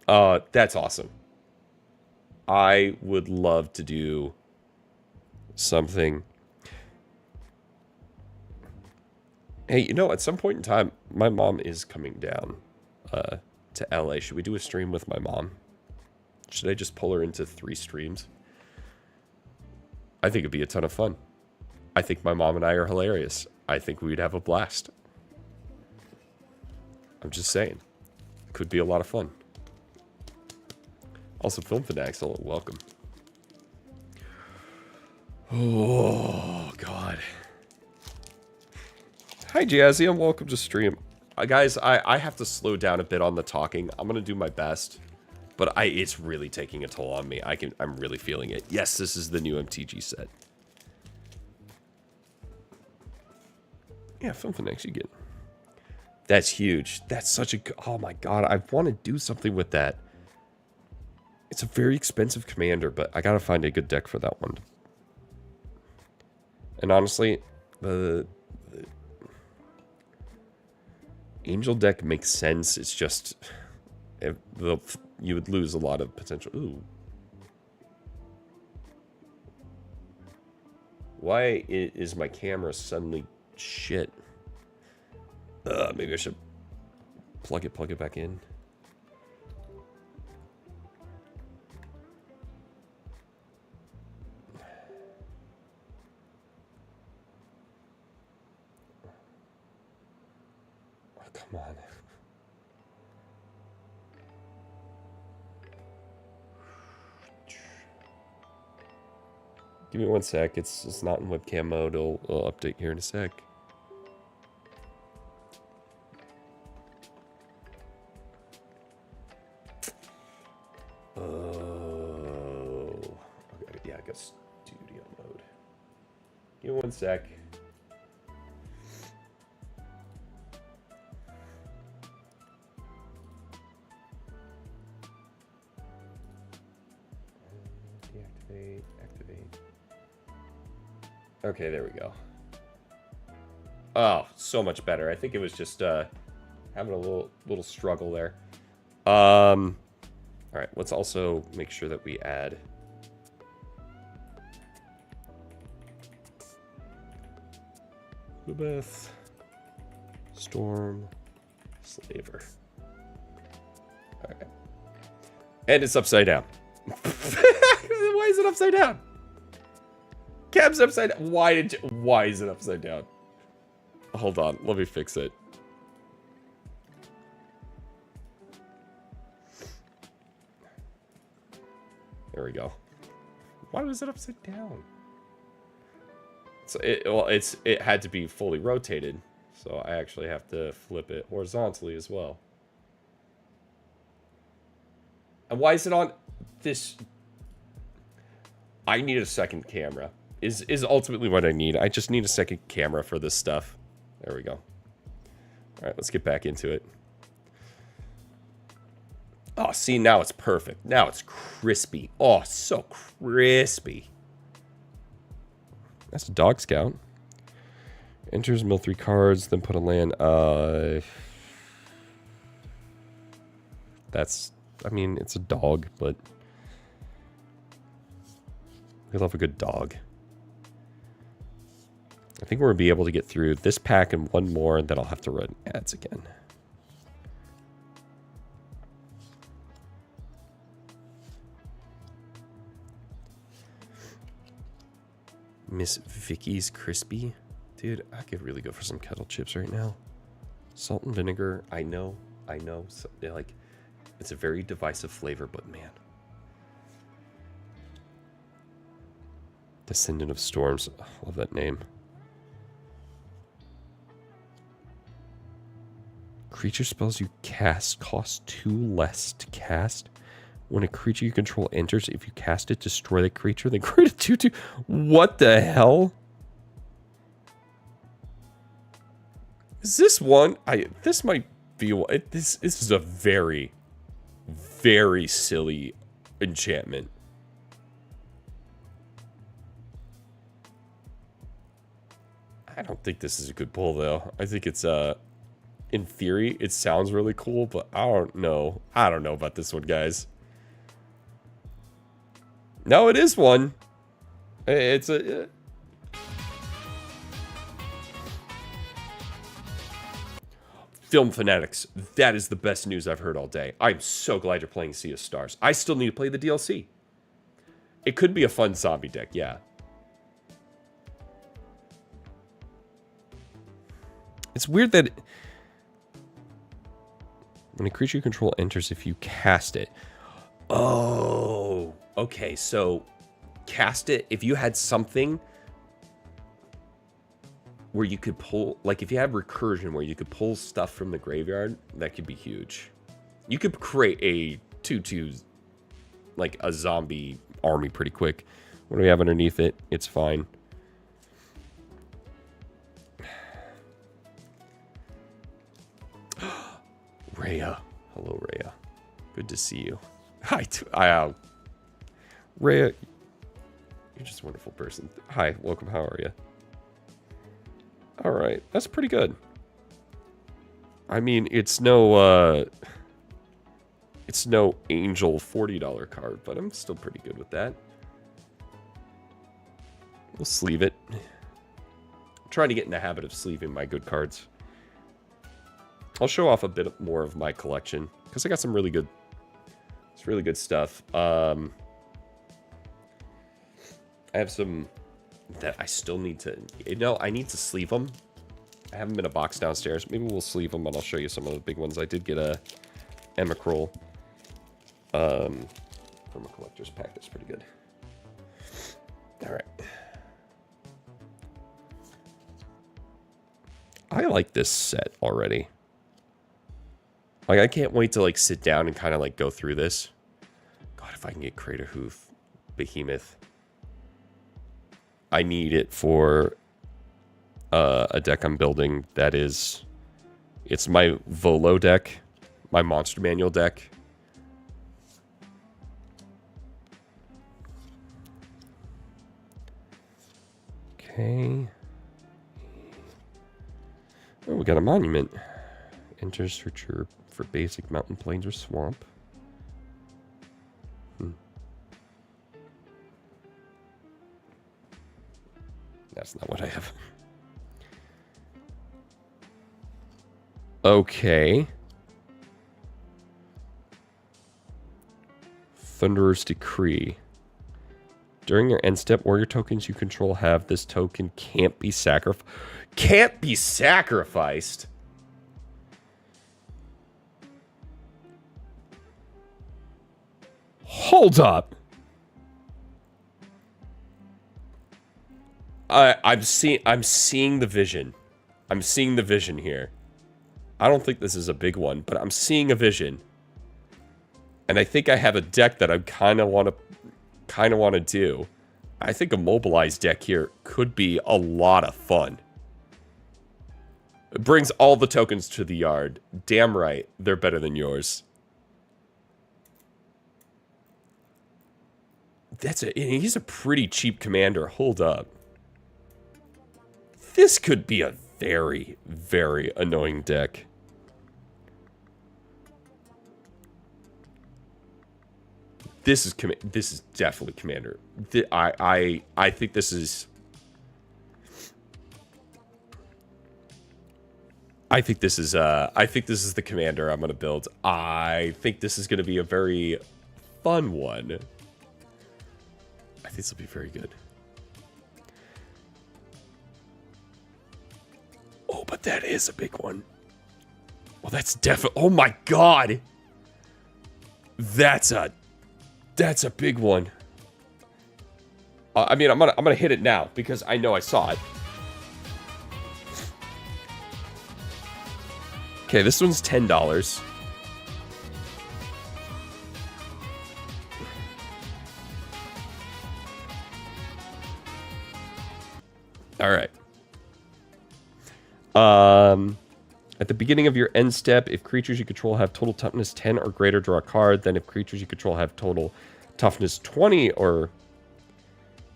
That's awesome. I would love to do something. Hey, you know, at some point in time, my mom is coming down to LA. Should we do a stream with my mom? Should I just pull her into 3 streams? I think it'd be a ton of fun. I think my mom and I are hilarious. I think we'd have a blast. I'm just saying. Could be a lot of fun. Also, Film Fanatics, welcome. Oh, God. Hi, Jazzy, and welcome to stream. Guys, I have to slow down a bit on the talking. I'm going to do my best. But it's really taking a toll on me. I'm really feeling it. Yes, this is the new MTG set. Yeah, Film Fanatics, you get. That's huge. That's such a... Oh, my God. I want to do something with that. It's a very expensive commander, but I gotta find a good deck for that one. And honestly, the Angel deck makes sense. It's just you would lose a lot of potential. Ooh. Why is my camera suddenly shit? Maybe I should plug it back in. Oh, come on. Give me 1 sec. It's not in webcam mode. It'll update here in a sec. Oh. Okay, yeah, I got studio mode. Give me 1 sec. Deactivate, activate. Okay, there we go. Oh, so much better. I think it was just having a little struggle there. All right, let's also make sure that we add Lubeth, Storm, Slaver. All right, and it's upside down. Why is it upside down? Cab's upside down. Why is it upside down? Hold on, let me fix it. There we go. Why was it upside down? So it had to be fully rotated, so I actually have to flip it horizontally as well. And why is it on this? I need a second camera. Is ultimately what I need. I just need a second camera for this stuff. There we go. All right, let's get back into it. Oh, see, now it's perfect. Now it's crispy. Oh, so crispy. That's a Dog Scout. Enters, mill 3 cards, then put a land. That's, I mean, it's a dog, but we love a good dog. I think we're going to be able to get through this pack and one more, and then I'll have to run ads again. Miss Vicky's Crispy. Dude, I could really go for some kettle chips right now. Salt and vinegar, I know. So, like, it's a very divisive flavor, but man. Descendant of Storms. Oh, love that name. Creature spells you cast cost 2 less to cast. When a creature you control enters, if you cast it, destroy the creature, then create a 2/2. What the hell? Is this one? This might be this is a very, very silly enchantment. I don't think this is a good pull though. I think it's in theory it sounds really cool, but I don't know. I don't know about this one, guys. No, it is one. It's a... Film Fanatics. That is the best news I've heard all day. I'm so glad you're playing Sea of Stars. I still need to play the DLC. It could be a fun zombie deck, yeah. It's weird that... When a creature you control enters, if you cast it... Oh... Okay, so cast it if you had something where you could pull, like if you have recursion where you could pull stuff from the graveyard, that could be huge. You could create a 2/2, like a zombie army pretty quick. What do we have underneath it? It's fine. Rhea. Hello, Rhea. Good to see you. Hi. Rhea, you're just a wonderful person. Hi, welcome. How are you? All right, that's pretty good. I mean, it's no Angel $40 card, but I'm still pretty good with that. We'll sleeve it. I'm trying to get in the habit of sleeving my good cards. I'll show off a bit more of my collection because I got some really good, stuff. I have some that I still need to, I need to sleeve them. I have them in a box downstairs. Maybe we'll sleeve them and I'll show you some of the big ones. I did get a Emicrol from a collector's pack. That's pretty good. All right. I like this set already. Like, I can't wait to, like, sit down and kind of, like, go through this. God, if I can get Crater Hoof Behemoth. I need it for a deck I'm building that is... It's my Volo deck. My Monster Manual deck. Okay. Oh, we got a monument. Enter searcher for basic mountain, plains, or swamp. That's not what I have. Okay. Thunderer's Decree. During your end step, warrior tokens you control have this token can't be sacrificed. Can't be sacrificed? Hold up. I'm seeing the vision. I'm seeing the vision here. I don't think this is a big one, but I'm seeing a vision. And I think I have a deck that I kind of want to do. I think a mobilized deck here could be a lot of fun. It brings all the tokens to the yard. Damn right, they're better than yours. He's a pretty cheap commander. Hold up. This could be a very, very annoying deck. This is definitely commander. I think this is. I think this is the commander I'm gonna build. I think this is gonna be a very fun one. I think this will be very good. Oh, but that is a big one. Well, that's definitely. Oh my god, that's a big one. I mean, I'm gonna hit it now because I know I saw it. Okay, this one's $10. All right. At the beginning of your end step, if creatures you control have total toughness 10 or greater, draw a card. Then if creatures you control have total toughness 20 or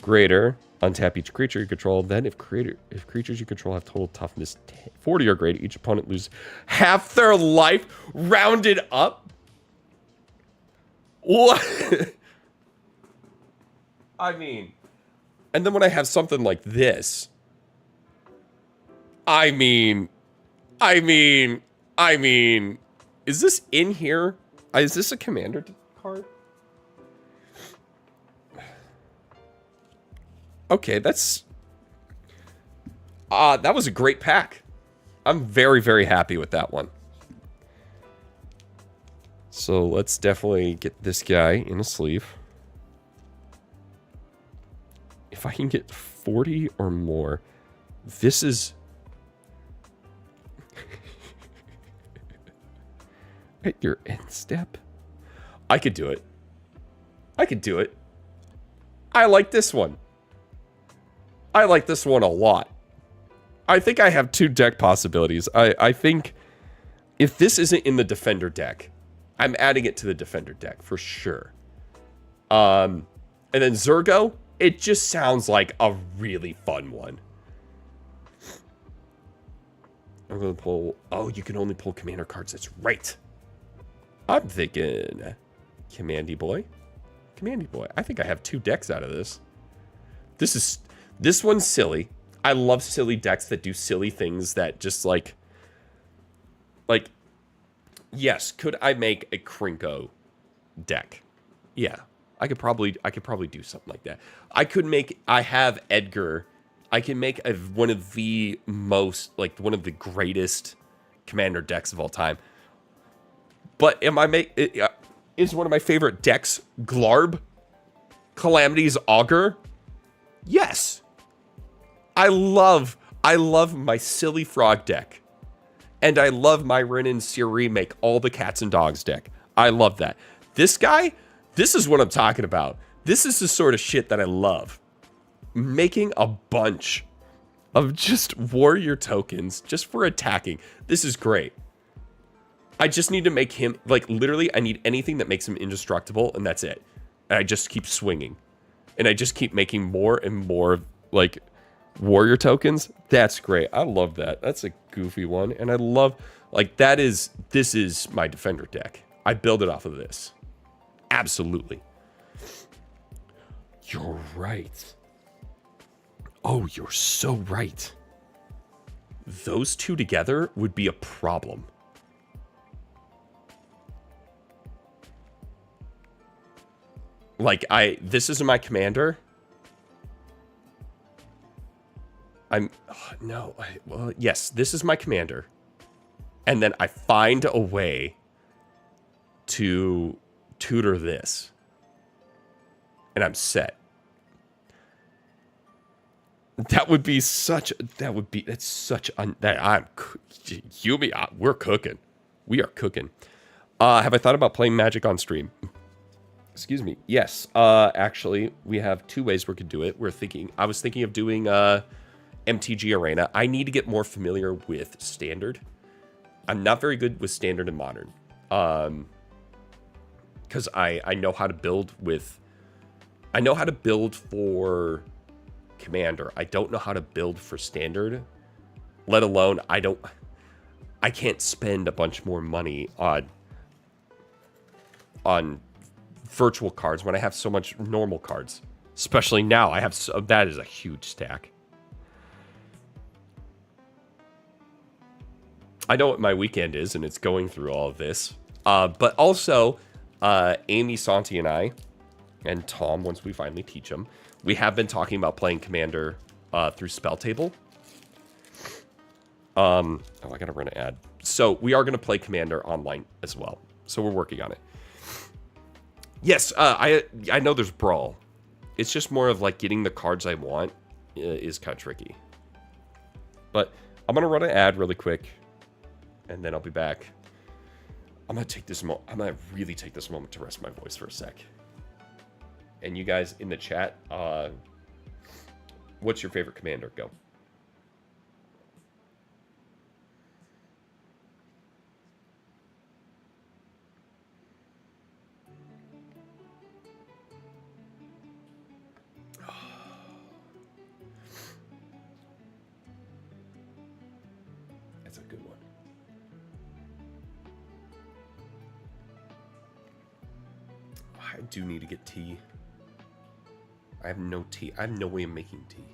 greater, untap each creature you control. Then if creatures you control have total toughness 40 or greater, each opponent loses half their life, rounded up. What? I mean, and then when I have something like this, I mean, is this in here? Is this a commander card? Okay, that's... that was a great pack. I'm very, very happy with that one. So let's definitely get this guy in a sleeve. If I can get 40 or more, this is... At your end step? I could do it. I could do it. I like this one. I like this one a lot. I think I have two deck possibilities. I think if this isn't in the Defender deck, I'm adding it to the Defender deck for sure. And then Zergo, it just sounds like a really fun one. I'm going to pull... Oh, you can only pull commander cards. That's right. I'm thinking... Commandy Boy. Commandy Boy. I think I have 2 decks out of this. This one's silly. I love silly decks that do silly things that just like... Yes, could I make a Krinko deck? Yeah. I could probably do something like that. I have Edgar. I can make one of the one of the greatest commander decks of all time. But is one of my favorite decks Glarb? Calamity's Augur? Yes. I love my silly frog deck. And I love my Rin and Seer remake, all the cats and dogs deck. I love that. This guy, this is what I'm talking about. This is the sort of shit that I love. Making a bunch of just warrior tokens just for attacking. This is great. I just need to make him, like, literally, I need anything that makes him indestructible, and that's it. And I just keep swinging. And I just keep making more and more, like, warrior tokens. That's great. I love that. That's a goofy one. And I love, like, this is my defender deck. I build it off of this. Absolutely. You're right. Oh, you're so right. Those 2 together would be a problem. Like, this isn't my commander. Well, yes, this is my commander. And then I find a way to tutor this. And I'm set. We're cooking. We are cooking. Have I thought about playing Magic on stream? Excuse me. Yes. Actually, we have 2 ways we could do it. I was thinking of doing MTG Arena. I need to get more familiar with Standard. I'm not very good with Standard and Modern. Because I know how to build with... I know how to build for Commander. I don't know how to build for Standard. Let alone, I can't spend a bunch more money on virtual cards when I have so much normal cards. Especially now, that is a huge stack. I know what my weekend is, and it's going through all of this. But also, Amy, Santi, and I, and Tom, once we finally teach him, we have been talking about playing Commander through Spell Table. I gotta run an ad. So we are gonna play Commander online as well. So we're working on it. Yes, I know there's Brawl. It's just more of like getting the cards I want is kind of tricky. But I'm gonna run an ad really quick, and then I'll be back. I'm gonna really take this moment to rest my voice for a sec. And you guys in the chat, what's your favorite commander? Go. That's a good one. I do need to get tea. I have no tea. I have no way of making tea.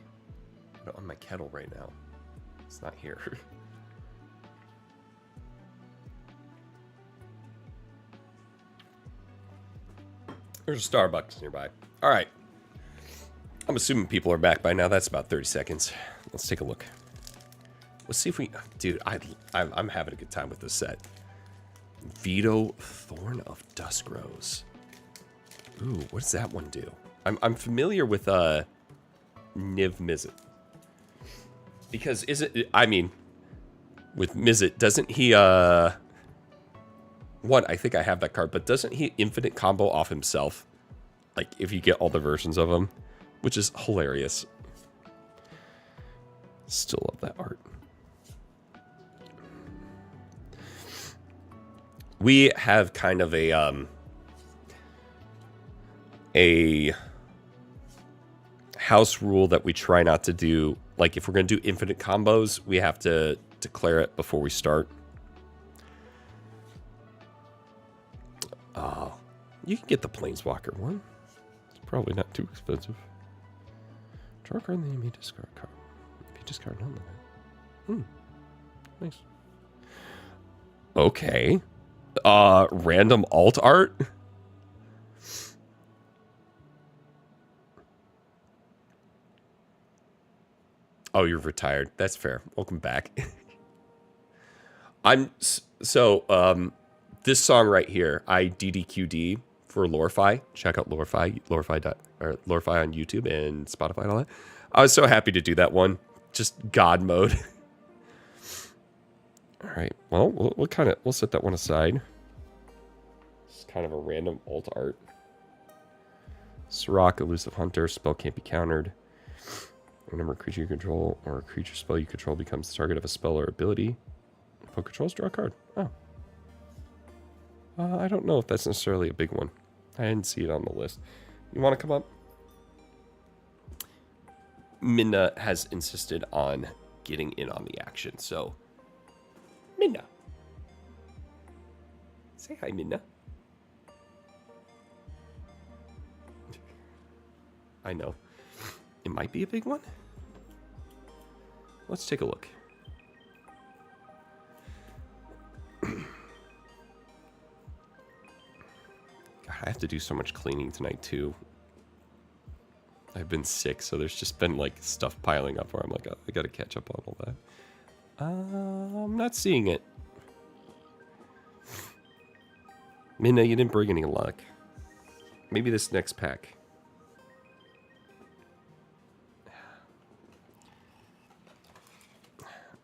I don't have my kettle right now. It's not here. There's a Starbucks nearby. All right. I'm assuming people are back by now. That's about 30 seconds. Let's take a look. Let's see if we... Dude, I'm having a good time with this set. Veto Thorn of Duskrose. Ooh, what does that one do? I'm familiar with Niv Mizzet. Because with Mizzet, doesn't he I think I have that card, but doesn't he infinite combo off himself? Like if you get all the versions of him, which is hilarious. Still love that art. We have kind of a house rule that we try not to do. Like, if we're going to do infinite combos, we have to declare it before we start. You can get the Planeswalker one. It's probably not too expensive. Draw a card, then you may discard a card. If you discard none, then... Nice. Okay. Random alt art? Oh, you're retired. That's fair. Welcome back. This song right here, I DDQD for Lorify. Check out Lorify on YouTube and Spotify and all that. I was so happy to do that one. Just God mode. All right. Well, we'll set that one aside. It's kind of a random alt art. Sirach, Elusive Hunter, spell can't be countered. Whenever a creature you control or a creature spell you control becomes the target of a spell or ability, if it controls, draw a card. Oh. I don't know if that's necessarily a big one. I didn't see it on the list. You want to come up? Minna has insisted on getting in on the action, so... Minna. Say hi, Minna. I know. It might be a big one. Let's take a look. God, I have to do so much cleaning tonight, too. I've been sick, so there's just been, like, stuff piling up where I'm like, oh, I gotta catch up on all that. I'm not seeing it. Minna, you didn't bring any luck. Maybe this next pack.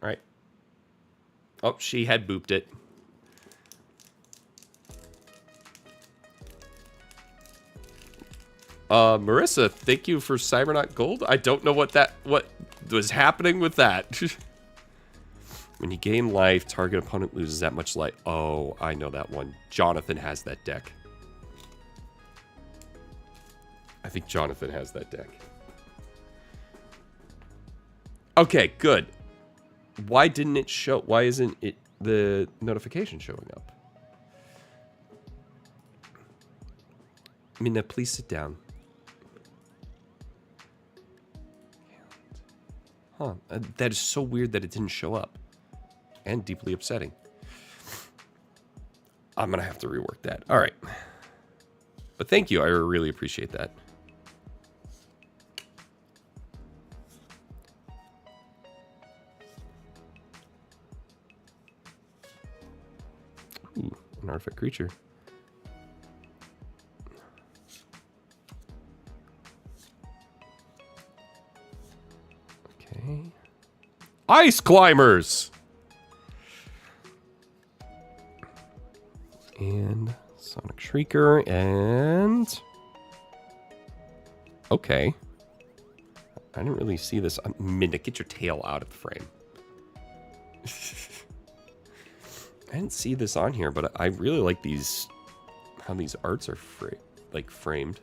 Alright. Oh, she had booped it. Marissa, thank you for Cybernaut Gold. I don't know what was happening with that. When you gain life, target opponent loses that much life. Oh, I know that one. Jonathan has that deck. I think Jonathan has that deck. Okay, good. Why didn't it show? Why isn't it the notification showing up? Minna, please sit down. Huh. That is so weird that it didn't show up. And deeply upsetting. I'm going to have to rework that. All right. But thank you. I really appreciate that. Ooh, an artifact creature. Okay. Ice Climbers! And Sonic Shrieker, and... Okay. I didn't really see this. Minna, get your tail out of the frame. I didn't see this on here, but I really like these... how these arts are framed.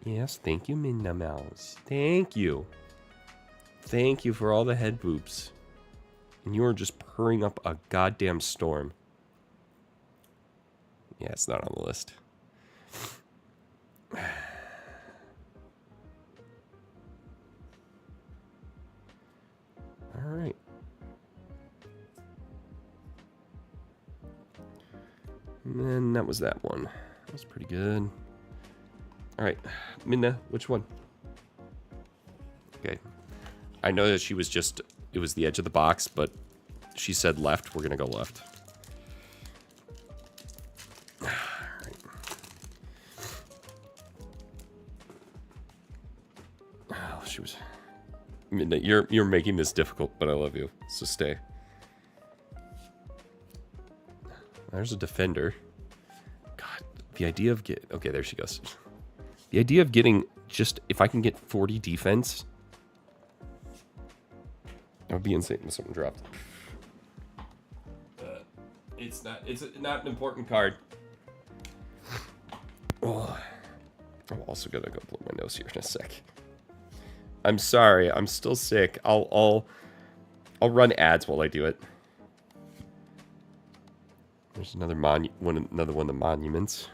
Yes, thank you, Minna Mouse. Thank you. Thank you for all the head boops. And you are just purring up a goddamn storm. Yeah, it's not on the list. All right. And then that was that one. That was pretty good. All right, Minna, which one? Okay. I know that she was just... it was the edge of the box, but she said left. We're going to go left. All right. Oh, she was... Minna, you're making this difficult, but I love you, so stay. There's a defender. God, the idea of okay, there she goes. The idea of getting just... if I can get 40 defense... that would be insane if something dropped. It's not an important card. Oh. I'm also gonna go blow my nose here in a sec. I'm sorry, I'm still sick. I'll run ads while I do it. There's another one of the monuments.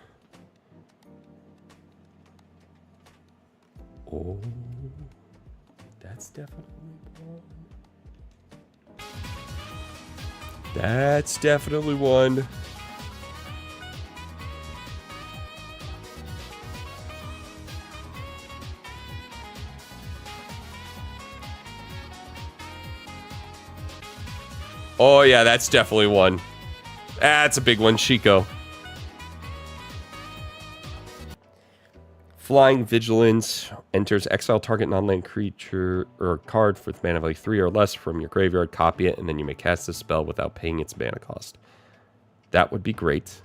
Oh, that's definitely one. That's definitely one. Oh yeah, that's definitely one. That's a big one, Chico. Flying Vigilance enters exile target non-land creature or card with mana value 3 or less from your graveyard, copy it, and then you may cast the spell without paying its mana cost. That would be great.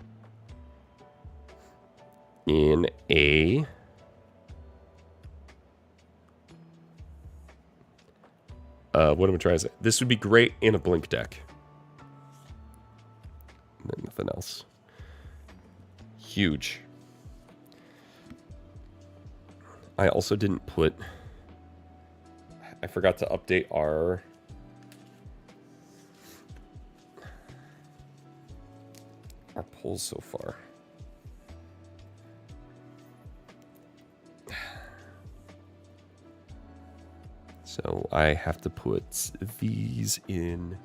In a... what am I trying to say? This would be great in a Blink deck. And then nothing else. Huge. I also didn't put... I forgot to update our... polls so far. So I have to put these in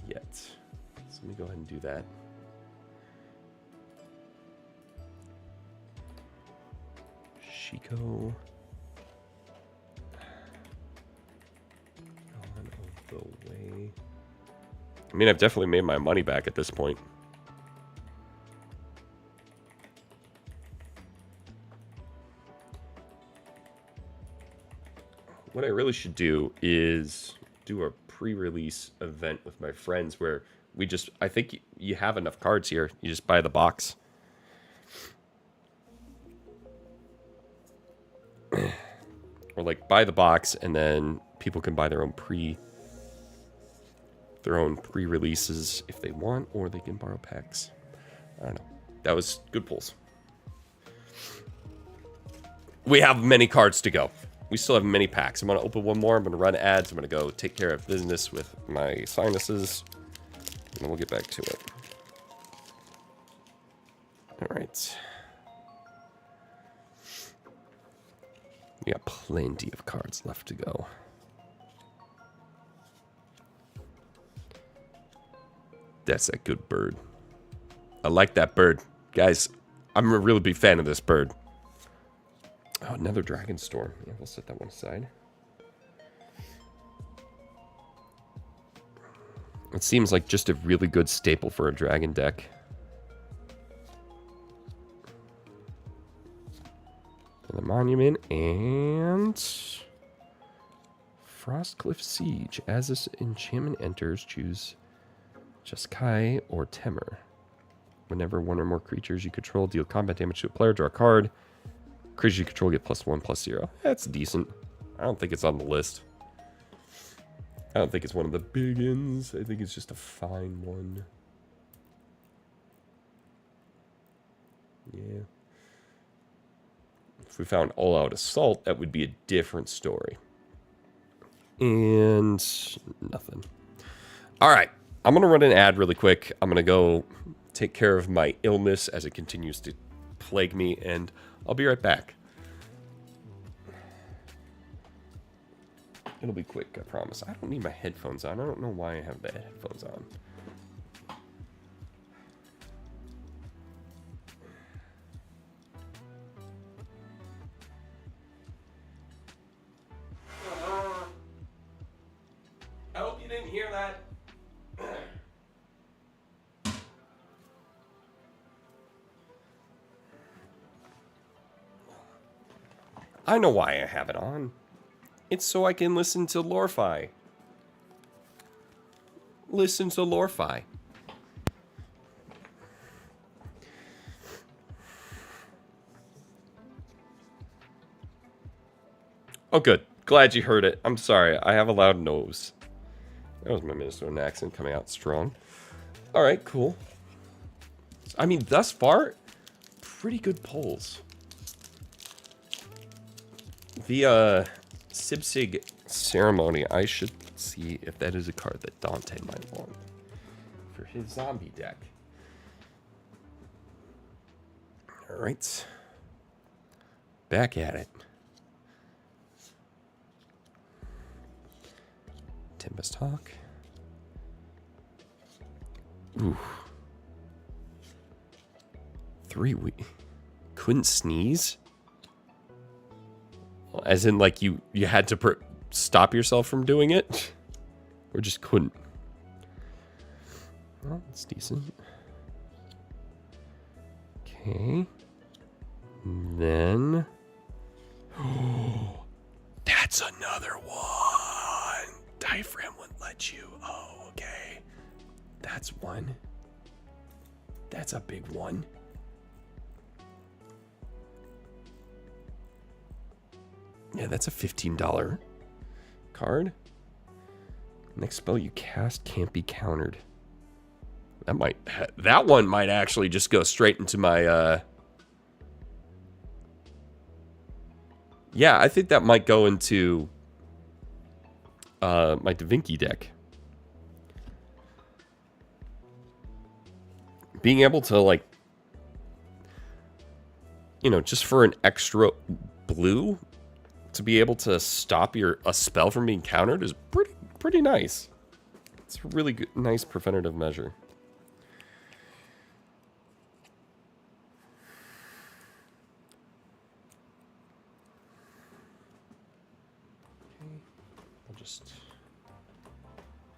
yet. So let me go ahead and do that. Chico. On the way. I mean, I've definitely made my money back at this point. What I really should do is do a pre-release event with my friends where we just, I think you have enough cards here. You just buy the box. Or like buy the box and then people can buy their own pre-releases if they want, or they can borrow packs. I don't know. That was good pulls. We have many cards to go. We still have many packs. I'm going to open one more. I'm going to run ads. I'm going to go take care of business with my sinuses. And then we'll get back to it. All right. We got plenty of cards left to go. That's a good bird. I like that bird. Guys, I'm a really big fan of this bird. Oh, another Dragonstorm. Yeah, we'll set that one aside. It seems like just a really good staple for a dragon deck. And the Monument and Frostcliff Siege. As this enchantment enters, choose just Kai or Temur. Whenever one or more creatures you control deal combat damage to a player, draw a card. Creatures you control get +1/+0. That's decent. I don't think it's on the list. I don't think it's one of the big ins. I think it's just a fine one. Yeah. If we found All-Out Assault, that would be a different story. And nothing. All right. I'm going to run an ad really quick. I'm going to go take care of my illness as it continues to plague me, and I'll be right back. It'll be quick, I promise. I don't need my headphones on. I don't know why I have the headphones on. I hope you didn't hear that. I know why I have it on. It's so I can listen to Lorify. Listen to Lorify. Oh, good. Glad you heard it. I'm sorry. I have a loud nose. That was my Minnesotan accent coming out strong. All right, cool. I mean, thus far, pretty good polls. The Sibsig ceremony, I should see if that is a card that Dante might want for his zombie deck. Alright. Back at it. Tempest Hawk. Ooh. 3 weeks. Couldn't sneeze? As in, like, you had to stop yourself from doing it? Or just couldn't? Well, that's decent. Okay. And then... Oh, that's another one! Diaphragm wouldn't let you. Oh, okay. That's one. That's a big one. Yeah, that's a $15 card. Next spell you cast can't be countered. That one might actually just go straight into my yeah, I think that might go into my Da Vinci deck. Being able to, like, you know, just for an extra blue to be able to stop a spell from being countered is pretty nice. It's a really good, nice preventative measure. Okay, I'll just...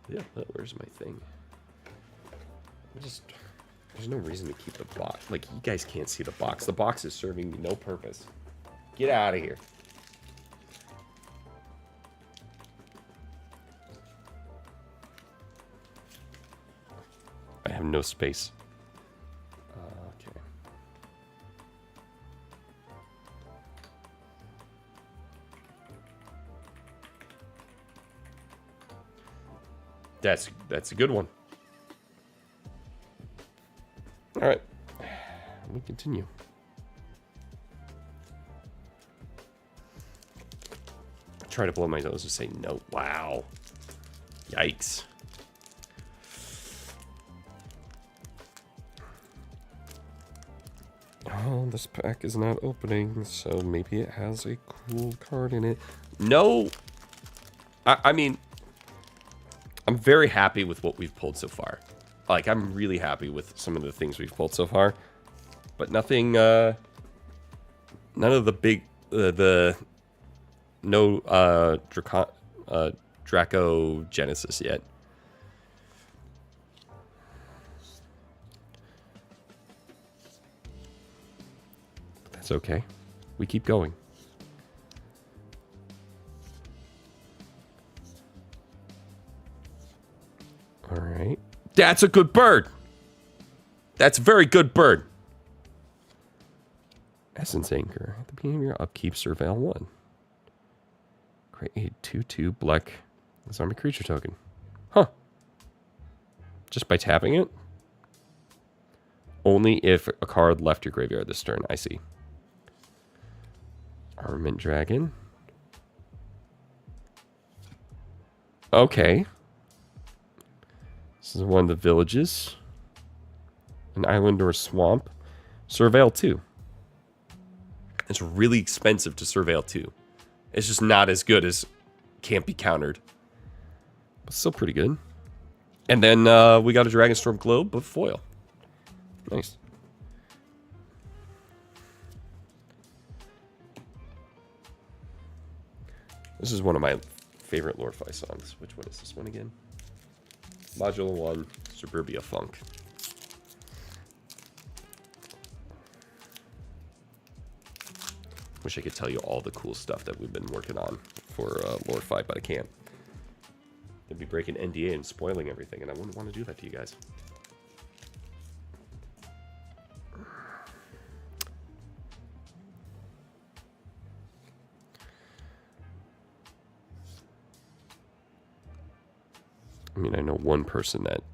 Yeah, where's my thing? There's no reason to keep the box. Like, you guys can't see the box. The box is serving me no purpose. Get out of here. I have no space. Okay. That's a good one. All right. We continue. Try to blow my nose and say no. Wow. Yikes. Oh, this pack is not opening, so maybe it has a cool card in it. No! I mean, I'm very happy with what we've pulled so far. Like, I'm really happy with some of the things we've pulled so far. But nothing, none of the big, no, Draco Genesis yet. It's okay. We keep going. All right. That's a good bird. That's a very good bird. Essence Anchor. At the beginning of your upkeep, surveil 1. Create a 2/2 black zombie creature token. Huh. Just by tapping it? Only if a card left your graveyard this turn. I see. Armament Dragon. Okay. This is one of the villages. An island or a swamp. Surveil 2. It's really expensive to surveil 2. It's just not as good as can't be countered. But still pretty good. And then we got a Dragonstorm Globe, but foil. Nice. This is one of my favorite Lore-Fi songs. Which one is this one again? Module 1, Suburbia Funk. Wish I could tell you all the cool stuff that we've been working on for Lore-Fi, but I can't. They'd be breaking NDA and spoiling everything, and I wouldn't want to do that to you guys. I mean, I know one person that,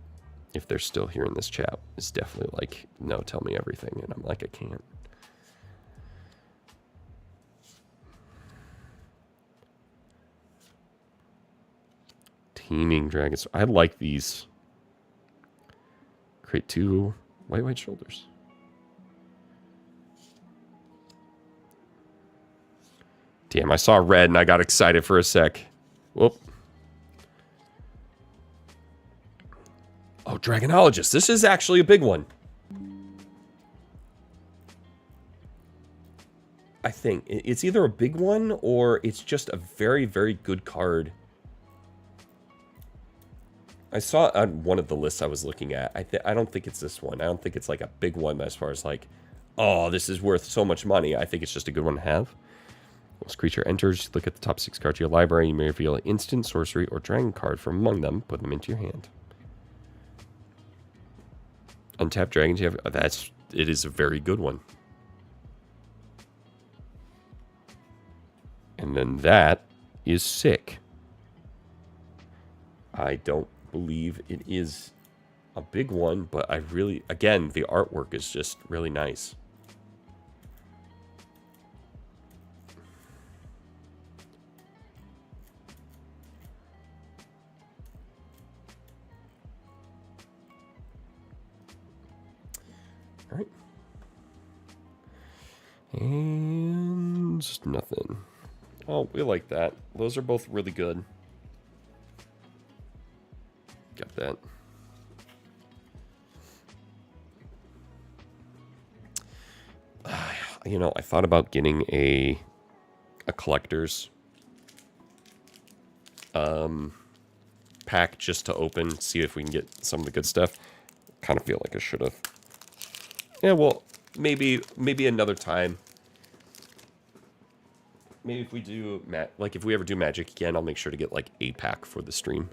if they're still here in this chat, is definitely like, no, tell me everything. And I'm like, I can't. Teeming Dragons. I like these. Create 2 white shoulders. Damn, I saw red and I got excited for a sec. Whoop. Oh, Dragonologist. This is actually a big one. I think it's either a big one or it's just a very, very good card. I saw on one of the lists I was looking at. I don't think it's this one. I don't think it's like a big one as far as like, oh, this is worth so much money. I think it's just a good one to have. Once creature enters, look at the top 6 cards of your library. You may reveal an instant, sorcery, or dragon card from among them. Put them into your hand. Untapped dragons. You have it is a very good one. And then that is sick. I don't believe it is a big one, but I really, again, the artwork is just really nice. All right. And just nothing. Oh, we like that. Those are both really good. Got that. You know, I thought about getting a collector's pack just to open, see if we can get some of the good stuff. Kind of feel like I should have. Yeah, well, maybe another time. Maybe if we do, like if we ever do Magic again, I'll make sure to get like a pack for the stream.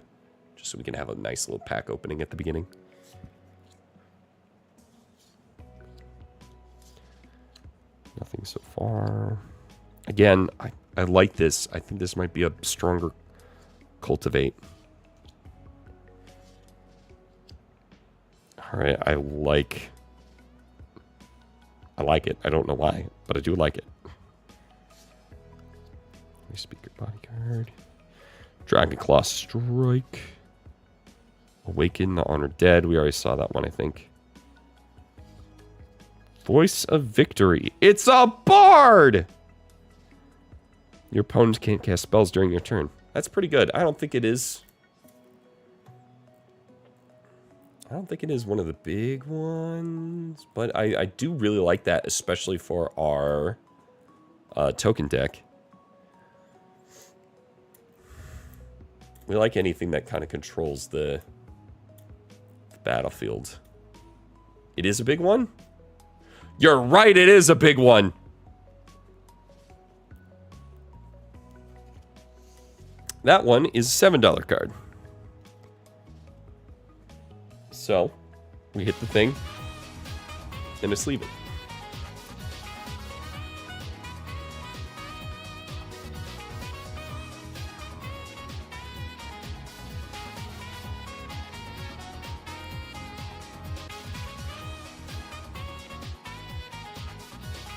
Just so we can have a nice little pack opening at the beginning. Nothing so far. Again, I like this. I think this might be a stronger Cultivate. Alright, I like it. I don't know why, but I do like it. Speaker Bodyguard. Dragonclaw Strike. Awaken the Honored Dead. We already saw that one, I think. Voice of Victory. It's a bard! Your opponent can't cast spells during your turn. That's pretty good. I don't think it is. I don't think it is one of the big ones. But I do really like that, especially for our token deck. We like anything that kind of controls the battlefield. It is a big one? You're right, it is a big one. That one is a $7 card. So, we hit the thing, and just leave it.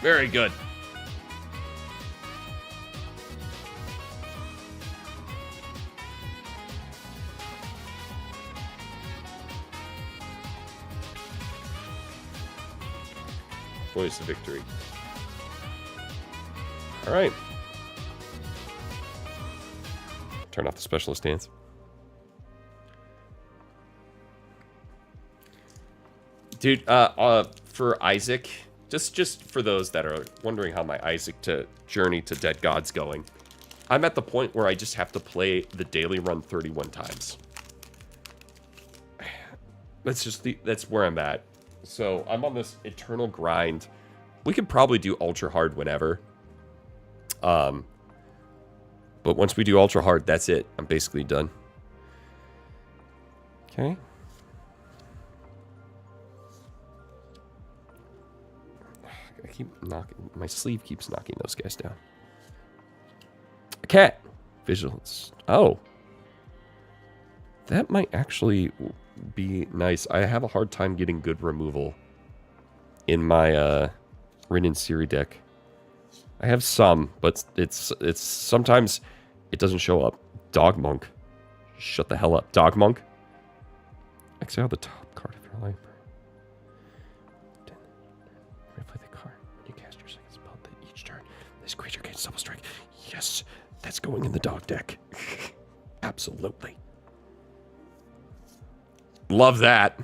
Very good. Voice of Victory. All right. Turn off the specialist stance. Dude, for Isaac, just for those that are wondering how my Isaac to Journey to Dead God's going, I'm at the point where I just have to play the daily run 31 times. That's where I'm at. So I'm on this eternal grind. We could probably do ultra hard whenever. But once we do ultra hard, that's it. I'm basically done. Okay. I keep knocking. My sleeve keeps knocking those guys down. A cat. Vigilance. Oh. That might actually be nice. I have a hard time getting good removal in my Rin and Siri deck. I have some, but it's sometimes it doesn't show up. Dog Monk. Shut the hell up. Dog Monk. Exile the top card of your library. Replay the card. When you cast your second spell each turn, this creature gains double strike. Yes, that's going in the dog deck. Absolutely. Love that.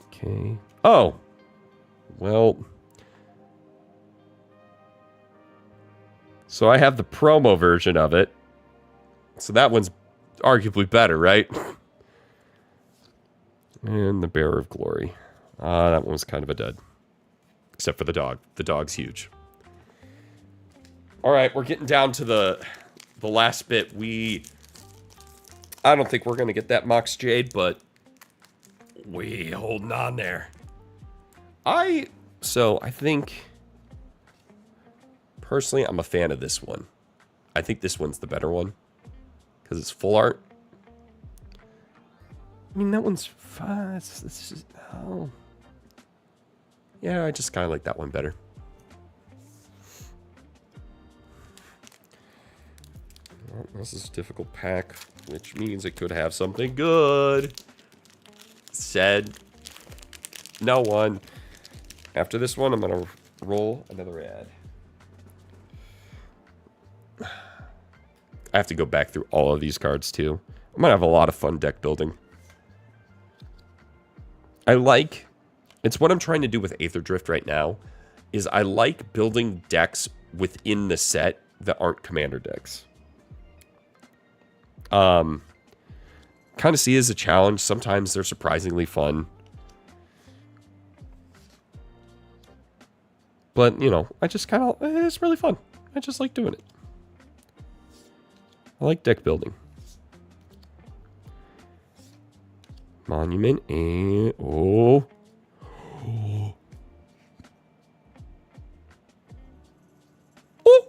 Okay. Oh. Well. So I have the promo version of it. So that one's arguably better, right? And the Bearer of Glory. That one was kind of a dud. Except for the dog. The dog's huge. Alright, we're getting down to the last bit. I don't think we're going to get that Mox Jade, but we holding on there. So I think, personally, I'm a fan of this one. I think this one's the better one. Because it's full art. I mean, that one's fun. Oh. Yeah, I just kind of like that one better. Well, this is a difficult pack, which means it could have something good. Said no one. After this one, I'm going to roll another ad. I have to go back through all of these cards, too. I'm going to have a lot of fun deck building. It's what I'm trying to do with Aether Drift right now, is I like building decks within the set that aren't commander decks. Kind of see it as a challenge. Sometimes they're surprisingly fun. But, you know, I just kind of, it's really fun. I just like doing it. I like deck building. Monument and... Oh. Oh.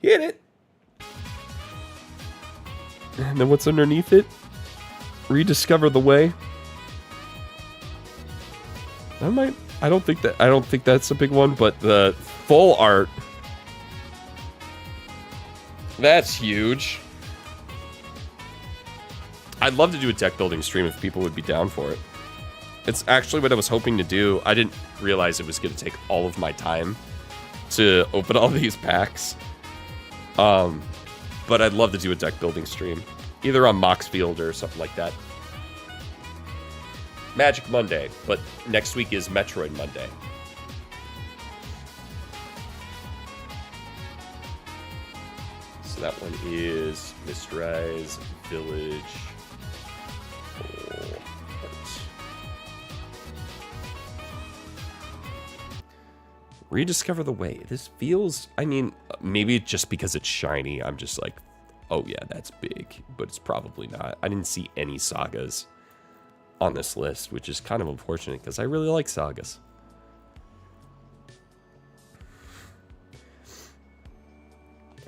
Hit it. And then what's underneath it? Rediscover the way. I don't think that's a big one, but the full art. That's huge. I'd love to do a deck building stream if people would be down for it. It's actually what I was hoping to do. I didn't realize it was going to take all of my time to open all these packs. But I'd love to do a deck building stream. Either on Moxfield or something like that. Magic Monday, but next week is Metroid Monday. So that one is Mistrise Village. Rediscover the way. This feels, I mean, maybe just because it's shiny, I'm just like, oh yeah, that's big, but it's probably not. I didn't see any sagas on this list, which is kind of unfortunate because I really like sagas.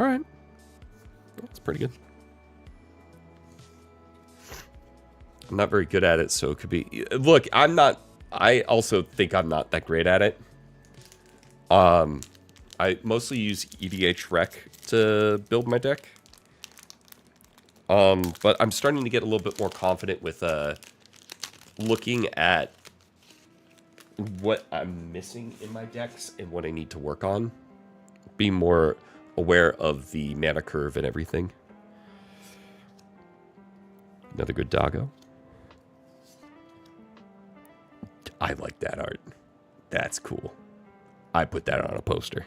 All right. That's pretty good. I'm not very good at it, so it could be... Look, I also think I'm not that great at it. I mostly use EDH Rec to build my deck. But I'm starting to get a little bit more confident with looking at what I'm missing in my decks and what I need to work on. Being more aware of the mana curve and everything. Another good doggo. I like that art. That's cool. I put that on a poster.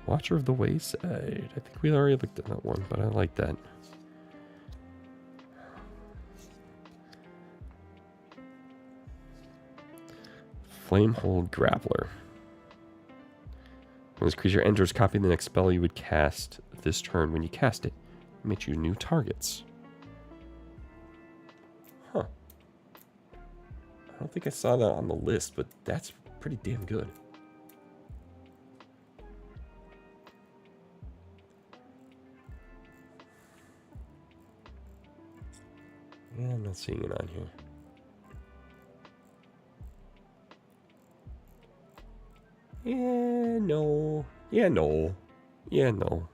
Watcher of the Wayside. I think we already looked at that one, but I like that. Flamehold Grappler. When this creature enters, copy the next spell you would cast this turn. When you cast it, it makes you new targets. Huh. I don't think I saw that on the list, but that's pretty damn good. Yeah, I'm not seeing it on here. Yeah, no. Yeah, no. Yeah, no.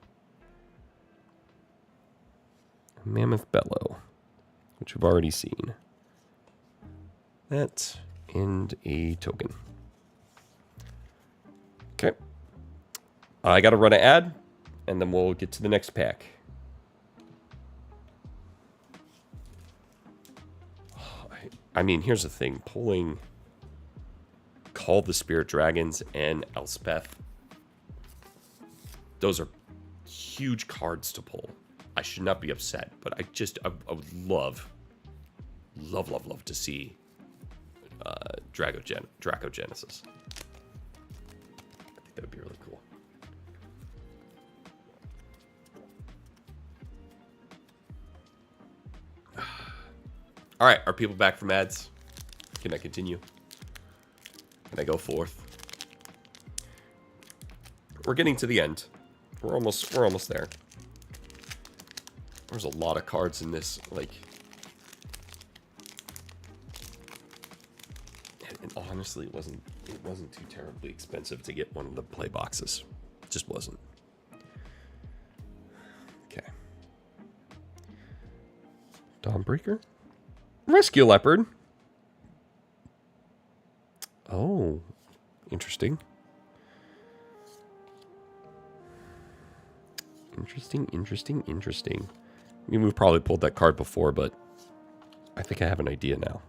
Mammoth Bellow, which we've already seen. That and a token. Okay. I got to run an ad, and then we'll get to the next pack. I mean, here's the thing. Pulling Call the Spirit Dragons and Elspeth, those are huge cards to pull. I should not be upset, but I would love to see Dracogenesis. I think that would be really cool. All right, are people back from ads? Can I continue? Can I go forth? We're getting to the end. We're almost there. There's a lot of cards in this, like, and honestly, it wasn't too terribly expensive to get one of the play boxes. It just wasn't. Okay. Dawnbreaker? Rescue Leopard. Oh, interesting. Interesting. I mean, we've probably pulled that card before, but I think I have an idea now.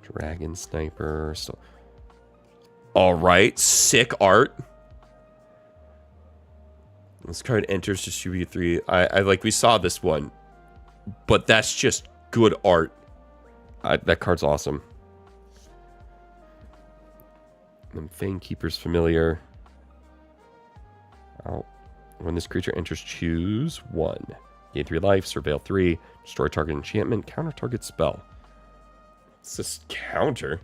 Dragon Sniper. So, all right, sick art. This card enters distribute 3. I like, we saw this one, but that's just good art. That card's awesome. And Fanekeeper's Familiar. Oh, when this creature enters, choose 1. Gain 3 life, surveil 3, destroy target enchantment, counter target spell. It's this counter.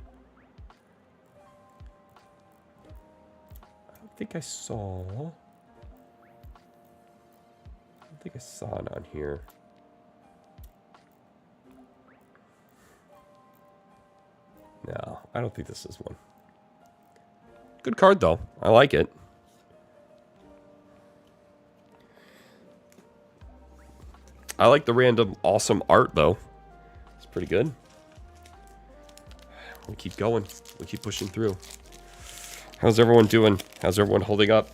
I don't think I saw it on here. No, I don't think this is one. Good card, though. I like it. I like the random awesome art, though. It's pretty good. We keep going. We keep pushing through. How's everyone doing? How's everyone holding up?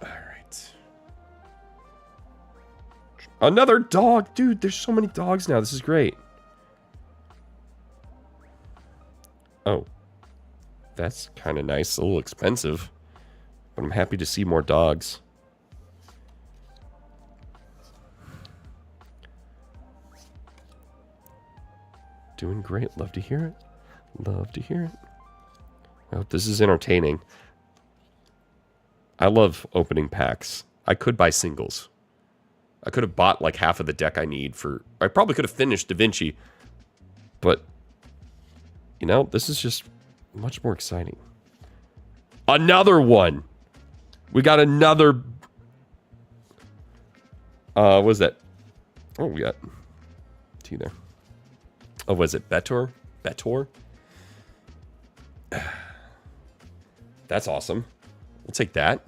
All right. Another dog. Dude, there's so many dogs now. This is great. Oh. That's kind of nice. A little expensive. But I'm happy to see more dogs. Doing great. Love to hear it. Love to hear it. I hope this is entertaining. I love opening packs. I could buy singles. I could have bought like half of the deck I need for... I probably could have finished Da Vinci. But, you know, this is just much more exciting. Another one! We got another... what was that? Oh, we got... T there. Oh, was it Betor? Betor? That's awesome. We'll take that.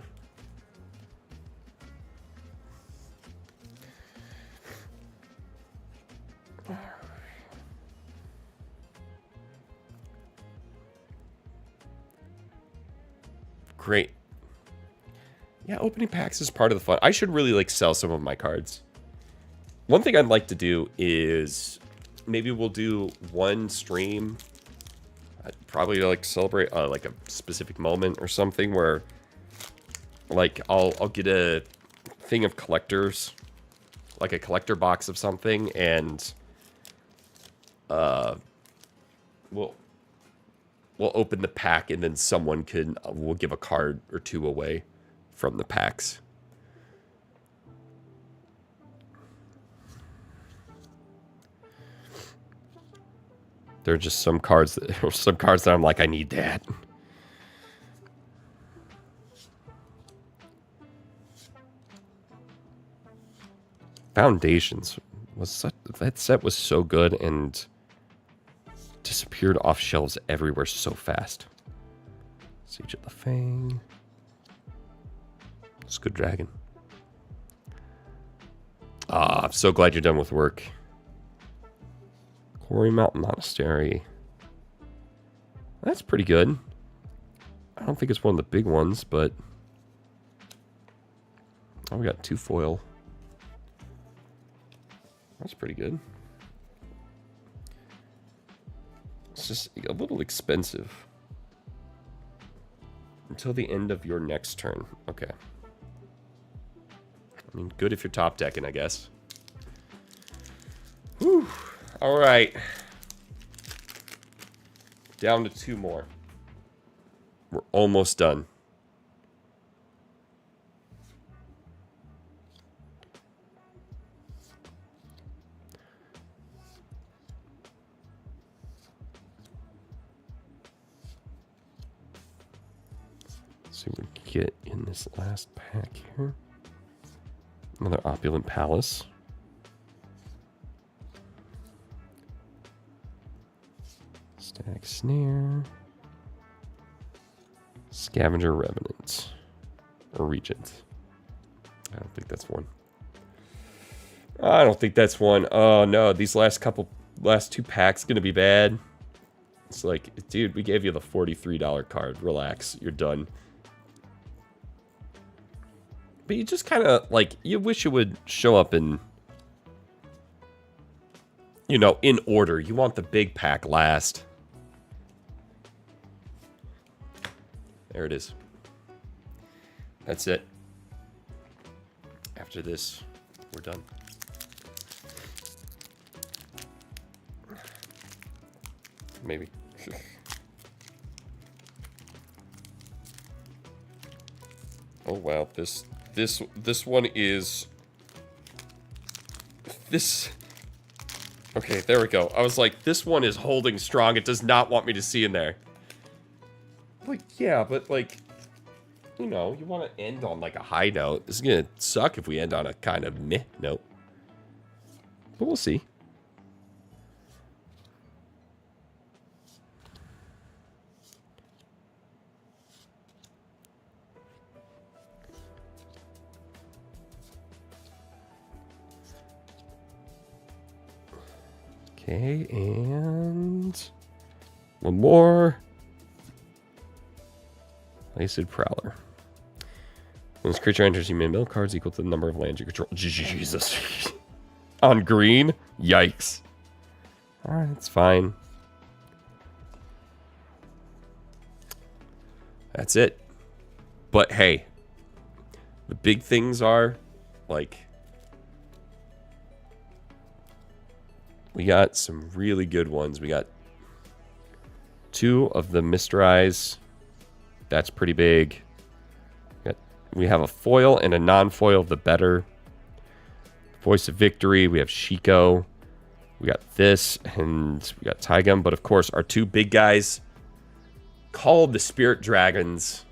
Great. Yeah, opening packs is part of the fun. I should really like sell some of my cards. One thing I'd like to do is maybe we'll do one stream. I'd probably like celebrate like a specific moment or something where like I'll get a thing of collectors, like a collector box of something, and we'll open the pack, and then someone can we'll give a card or two away from the packs. There are just some cards that I'm like, I need that. Foundations was such that set was so good and disappeared off shelves everywhere so fast. Siege of the Fang. It's a good dragon. Ah, I'm so glad you're done with work. Quarry Mountain Monastery. That's pretty good. I don't think it's one of the big ones, but... Oh, we got 2 foil. That's pretty good. It's just a little expensive. Until the end of your next turn. Okay. I mean, good if you're top decking, I guess. Whew. All right. Down to 2 more. We're almost done. Let's see what we can get in this last pack here. Another opulent palace. Stag snare. Scavenger revenant. Or regent. I don't think that's one. I don't think that's one. Oh no, these last 2 packs gonna be bad. It's like, dude, we gave you the $43 card. Relax, you're done. But you just kind of, like, you wish it would show up in, you know, in order. You want the big pack last. There it is. That's it. After this, we're done. Maybe. Oh wow, this one is this. Okay, there we go. I was like, this one is holding strong. It does not want me to see in there. Like, yeah, but like, you know, you want to end on like a high note. This is gonna suck if we end on a kind of meh note. But we'll see. Okay, and one more. Laced Prowler. When this creature enters, you may mill cards equal to the number of lands you control. Jesus. On green? Yikes. Alright, it's fine. That's it. But hey, the big things are, like, we got some really good ones. We got 2 of the Mr. Eyes. That's pretty big. We have a foil and a non-foil of the better. Voice of Victory. We have Shiko. We got this, and we got Tygum. But of course, our 2 big guys, called the Spirit Dragons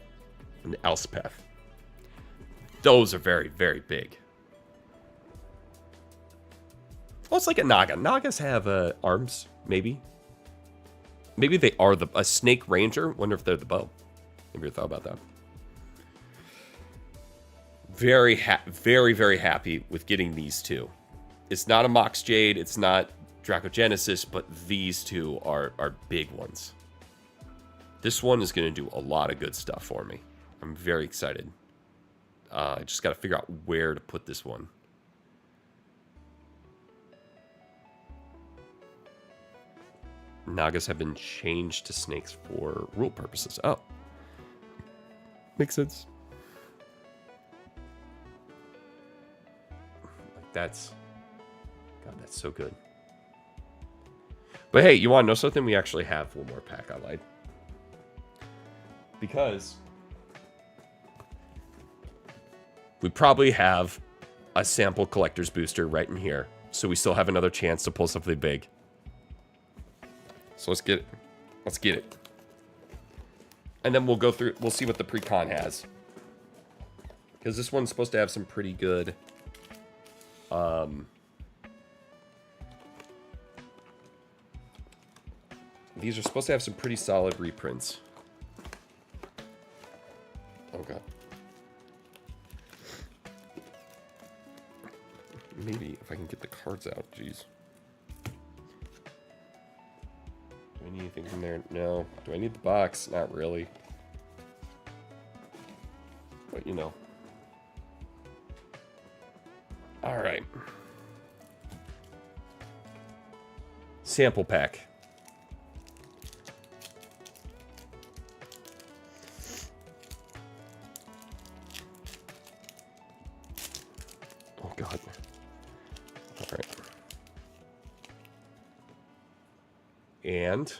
and Elspeth. Those are very, very big. Well, it's like a Naga. Nagas have arms, maybe. Maybe they are a Snake Ranger. Wonder if they're the bow. Have you ever thought about that? Very, very happy with getting these 2. It's not a Mox Jade. It's not Dracogenesis, but these 2 are big ones. This one is going to do a lot of good stuff for me. I'm very excited. I just got to figure out where to put this one. Nagas have been changed to snakes for rule purposes. Oh. Makes sense. Like, that's... God, that's so good. But hey, you want to know something? We actually have one more pack. I lied. Because we probably have a sample collector's booster right in here. So we still have another chance to pull something big. So let's get it. Let's get it. And then we'll go through, we'll see what the pre-con has. Because this one's supposed to have some pretty good These are supposed to have some pretty solid reprints. Oh god. Maybe if I can get the cards out, jeez. Do I need anything from there? No. Do I need the box? Not really. But you know. Alright. Sample pack. Oh god. Alright. And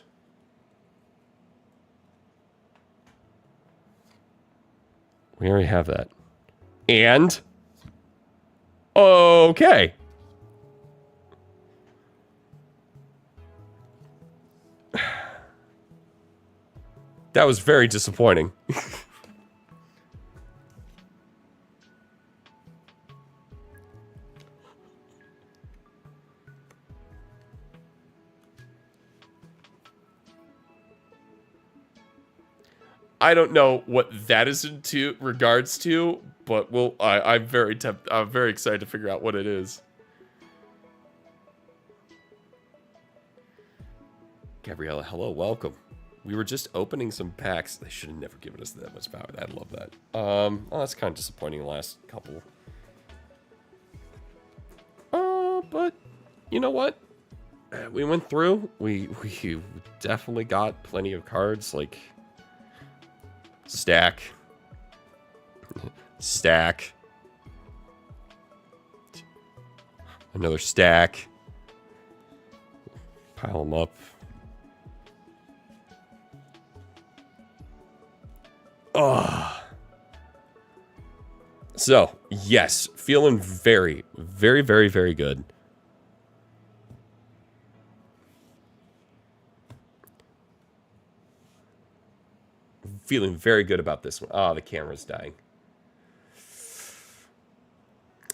we already have that. And okay. That was very disappointing. I don't know what that is into regards to, but I'm very excited to figure out what it is. Gabriella, hello, welcome. We were just opening some packs. They should have never given us that much power. I love that. Oh, that's kind of disappointing the last couple. But you know what? We went through. We definitely got plenty of cards, like stack. Stack. Another stack. Pile them up. Oh. So, yes, feeling very, very, very, very good. Feeling very good about this one. Oh, the camera's dying.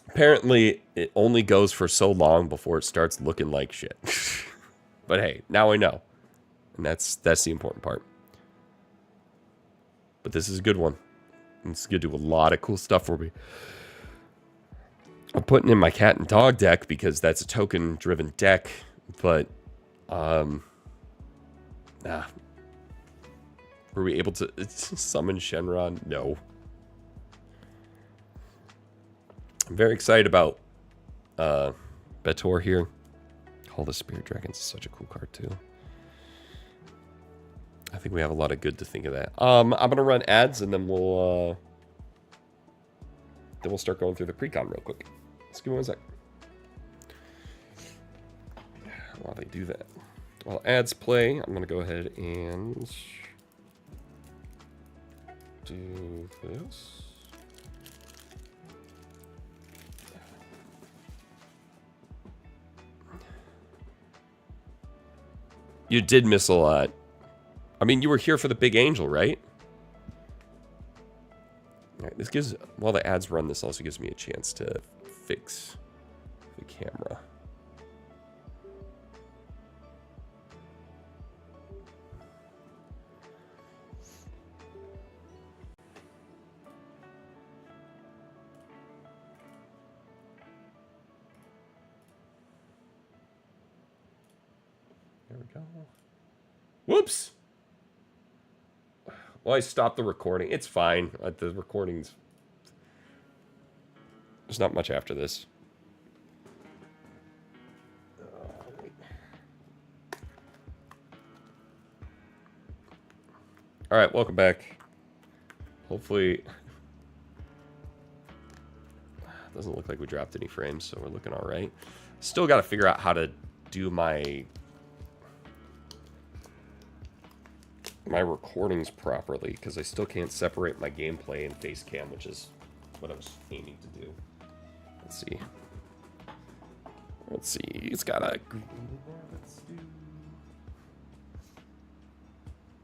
Apparently, it only goes for so long before it starts looking like shit. But hey, now I know. And that's the important part. But this is a good one. It's going to do a lot of cool stuff for me. I'm putting in my cat and dog deck because that's a token-driven deck. But, were we able to summon Shenron? No. I'm very excited about Betor here. Call the Spirit Dragons is such a cool card, too. I think we have a lot of good to think of that. I'm gonna run ads and then we'll start going through the pre-con real quick. Let's give me 1 sec. While they do that, while ads play, I'm gonna go ahead and do this. You did miss a lot. I mean, you were here for the big angel, right? All right, this gives, while the ads run, this also gives me a chance to fix the camera. There we go. Whoops! Well, I stopped the recording. It's fine. The recording's... There's not much after this. Alright, welcome back. Hopefully... Doesn't look like we dropped any frames, so we're looking alright. Still got to figure out how to do my recordings properly, because I still can't separate my gameplay and face cam, which is what I was aiming to do. Let's see. Let's see. It's got a... Let's do...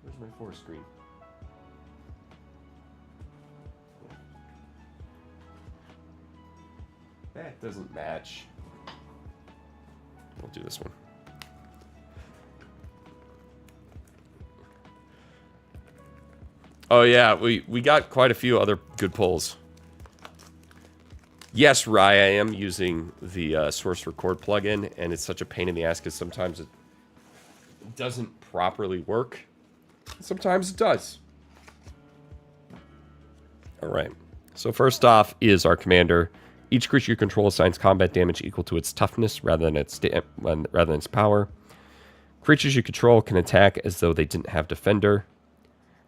Where's my 4 screen? That doesn't match. We'll do this one. Oh yeah, we got quite a few other good pulls. Yes, Rye, I am using the Source Record plugin, and it's such a pain in the ass because sometimes it doesn't properly work. Sometimes it does. All right. So first off is our commander. Each creature you control assigns combat damage equal to its toughness rather than its power. Creatures you control can attack as though they didn't have defender.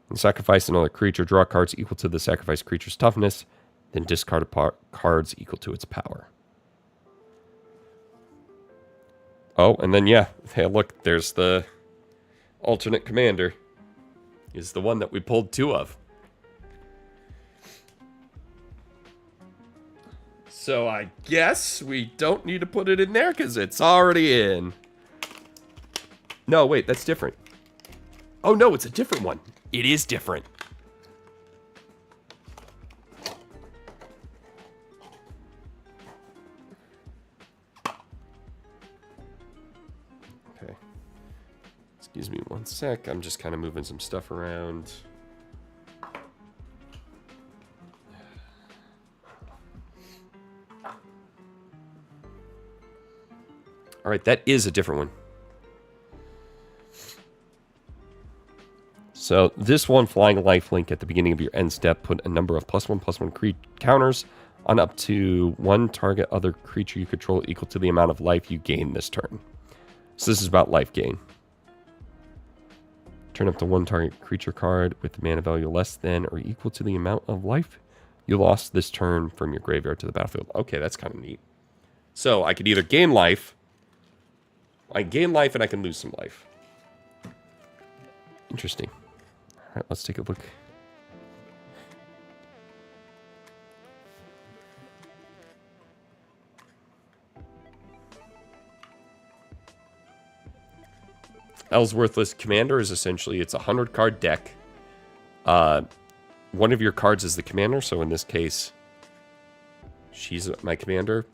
And sacrifice another creature. Draw cards equal to the sacrificed creature's toughness. Then discard cards equal to its power. Oh, and then yeah. Hey, look, there's the alternate commander. Is the one that we pulled 2 of. So I guess we don't need to put it in there because it's already in. No, wait, that's different. Oh no, it's a different one. It is different. Okay. Excuse me one sec. I'm just kind of moving some stuff around. All right, that is a different one. So this one, flying lifelink at the beginning of your end step, put a number of +1/+1 counters on up to 1 target other creature you control equal to the amount of life you gain this turn. So this is about life gain. Turn up to 1 target creature card with the mana value less than or equal to the amount of life you lost this turn from your graveyard to the battlefield. Okay, that's kind of neat. So I could either gain life. I gain life and I can lose some life. Interesting. All right, let's take a look. Ellsworthless Commander is essentially, it's a 100-card deck. One of your cards is the commander, so in this case, she's my commander.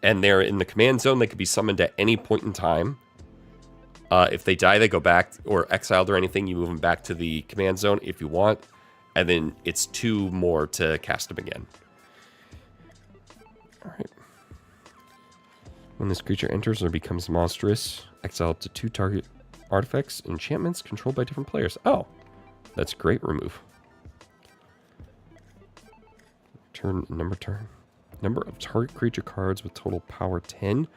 And they're in the command zone. They could be summoned at any point in time. If they die, they go back, or exiled or anything, you move them back to the command zone if you want. And then it's 2 more to cast them again. Alright. When this creature enters or becomes monstrous, exile up to 2 target artifacts, enchantments controlled by different players. Oh, that's great remove. Number of target creature cards with total power 10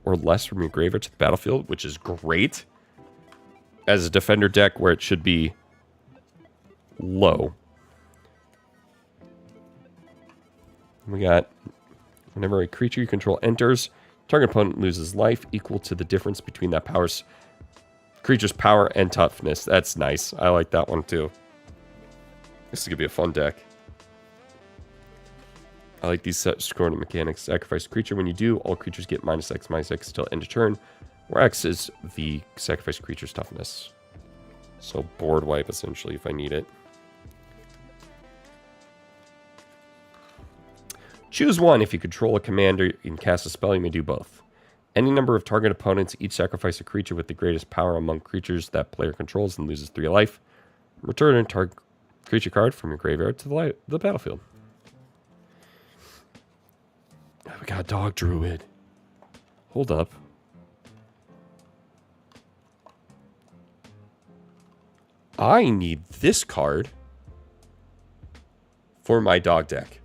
or less from your graveyard to the battlefield, which is great. As a defender deck where it should be low. We got, whenever a creature you control enters, target opponent loses life equal to the difference between that creature's power and toughness. That's nice. I like that one too. This is going to be a fun deck. I like these scoring mechanics. Sacrifice creature. When you do, all creatures get -X till end of turn, where X is the sacrifice creature's toughness. So board wipe, essentially, if I need it. Choose one. If you control a commander and cast a spell, you may do both. Any number of target opponents each sacrifice a creature with the greatest power among creatures that player controls and loses 3 life. Return a target creature card from your graveyard to the battlefield. We got Dog Druid. Hold up. I need this card for my dog deck.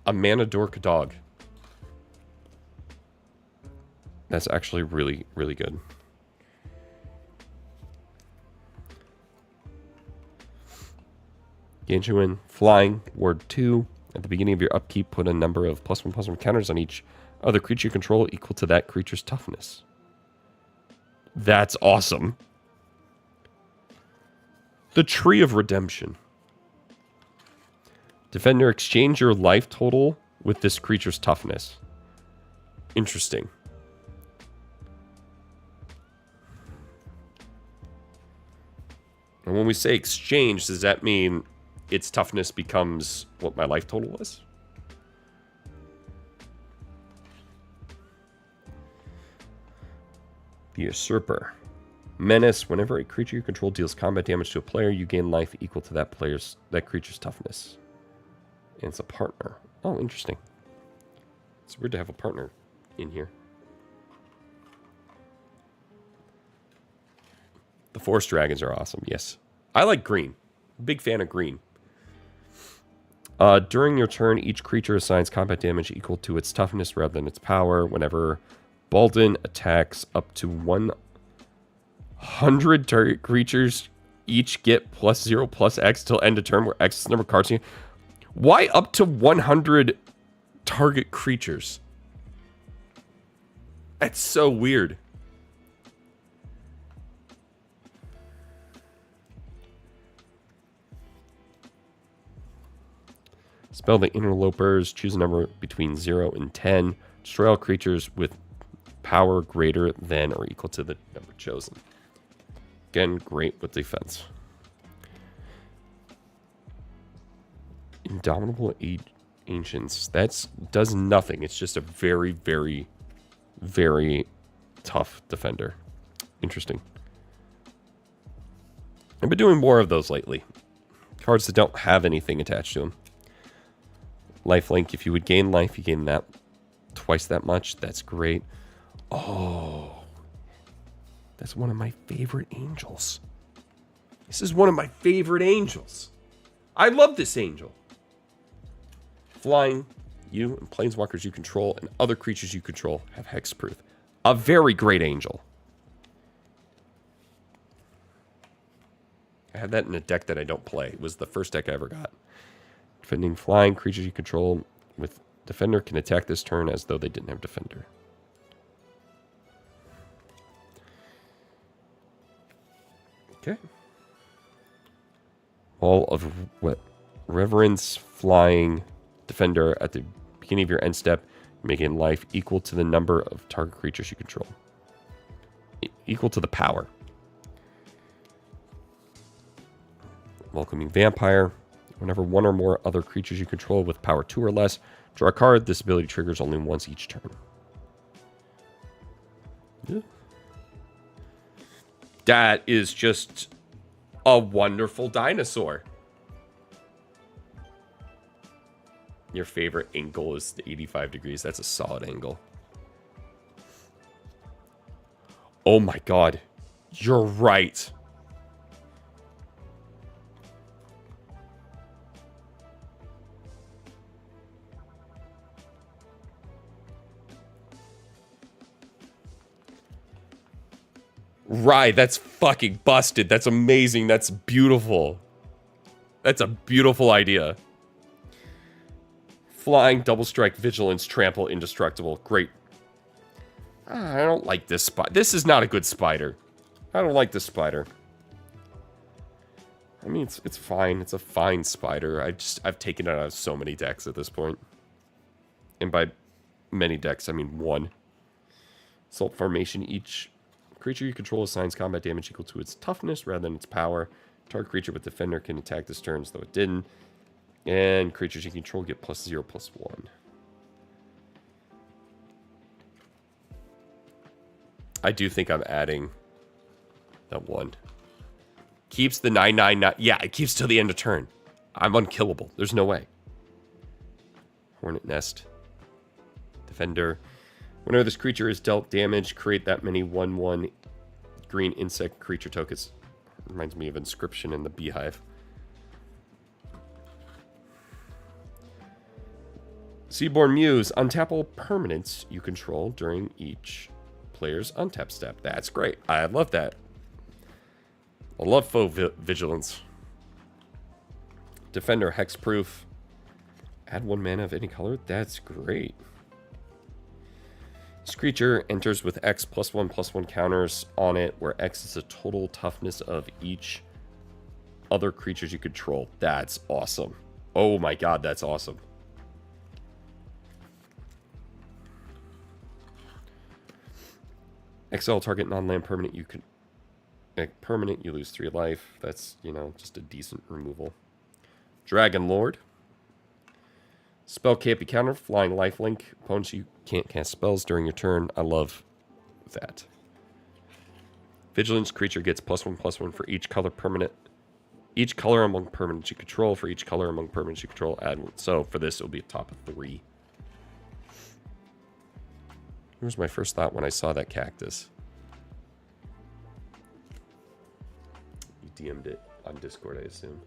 A Mana Dork dog. That's actually really, really good. Ganchuin, flying, ward 2. At the beginning of your upkeep, put a number of +1/+1 counters on each other creature you control equal to that creature's toughness. That's awesome. The Tree of Redemption. Defender, exchange your life total with this creature's toughness. Interesting. And when we say exchange, does that mean its toughness becomes what my life total was? The Usurper. Menace. Whenever a creature you control deals combat damage to a player, you gain life equal to that creature's toughness. And it's a partner. Oh, interesting. It's weird to have a partner in here. The Forest Dragons are awesome, yes. I like green. Big fan of green. During your turn, each creature assigns combat damage equal to its toughness rather than its power. Whenever Baldan attacks, up to 100 target creatures each get +0/+X till end of turn, where X is the number of cards. Why up to 100 target creatures? That's so weird. Spell the Interlopers. Choose a number between 0 and 10. Destroy all creatures with power greater than or equal to the number chosen. Again, great with defense. Indomitable Ancients. That does nothing. It's just a very, very, very tough defender. Interesting. I've been doing more of those lately. Cards that don't have anything attached to them. Lifelink, if you would gain life, you gain that twice that much. That's great. Oh, that's one of my favorite angels. This is one of my favorite angels. I love this angel. Flying, you and planeswalkers you control and other creatures you control have hexproof. A very great angel. I had that in a deck that I don't play. It was the first deck I ever got. Defending flying, creatures you control with defender can attack this turn as though they didn't have defender. Okay. All of what? Reverence, flying, defender at the beginning of your end step, making life equal to the number of target creatures you control. Equal to the power. Welcoming Vampire. Whenever one or more other creatures you control with power 2 or less draw a card, this ability triggers only once each turn. Yeah. That is just a wonderful dinosaur. Your favorite angle is the 85 degrees. That's a solid angle. Oh my god. You're right. Right, that's fucking busted. That's amazing. That's beautiful. That's a beautiful idea. Flying, double strike, vigilance, trample, indestructible. Great. I don't like this spider. This is not a good spider. I don't like this spider. I mean, it's fine. It's a fine spider. I've taken it out of so many decks at this point. And by many decks, I mean one. Assault formation, each creature you control assigns combat damage equal to its toughness rather than its power. Target creature with defender can attack this turn as though it didn't. And creatures you control get +0/+1. I do think I'm adding that one. Keeps the 9/9. Yeah, it keeps till the end of turn. I'm unkillable. There's no way. Hornet Nest. Defender. Whenever this creature is dealt damage, create that many 1/1 green insect creature tokens. Reminds me of Inscription in the Beehive. Seaborn Muse. Untap all permanents you control during each player's untap step. That's great. I love that. I love faux vigilance. Defender hexproof. Add 1 mana of any color. That's great. This creature enters with X +1/+1 counters on it, where X is the total toughness of each other creatures you control. That's awesome. Oh my god, that's awesome. Exile target non-land permanent you can permanent, you lose 3 life. That's, you know, just a decent removal. Dragon Lord. Spell can't be countered. Flying lifelink. Opponents you can't cast spells during your turn. I love that. Vigilance creature gets +1/+1 for each color permanent. Each color among permanents you control. For each color among permanents you control, add one. So for this, it'll be a top of 3. Here's my first thought when I saw that cactus. You DM'd it on Discord, I assume.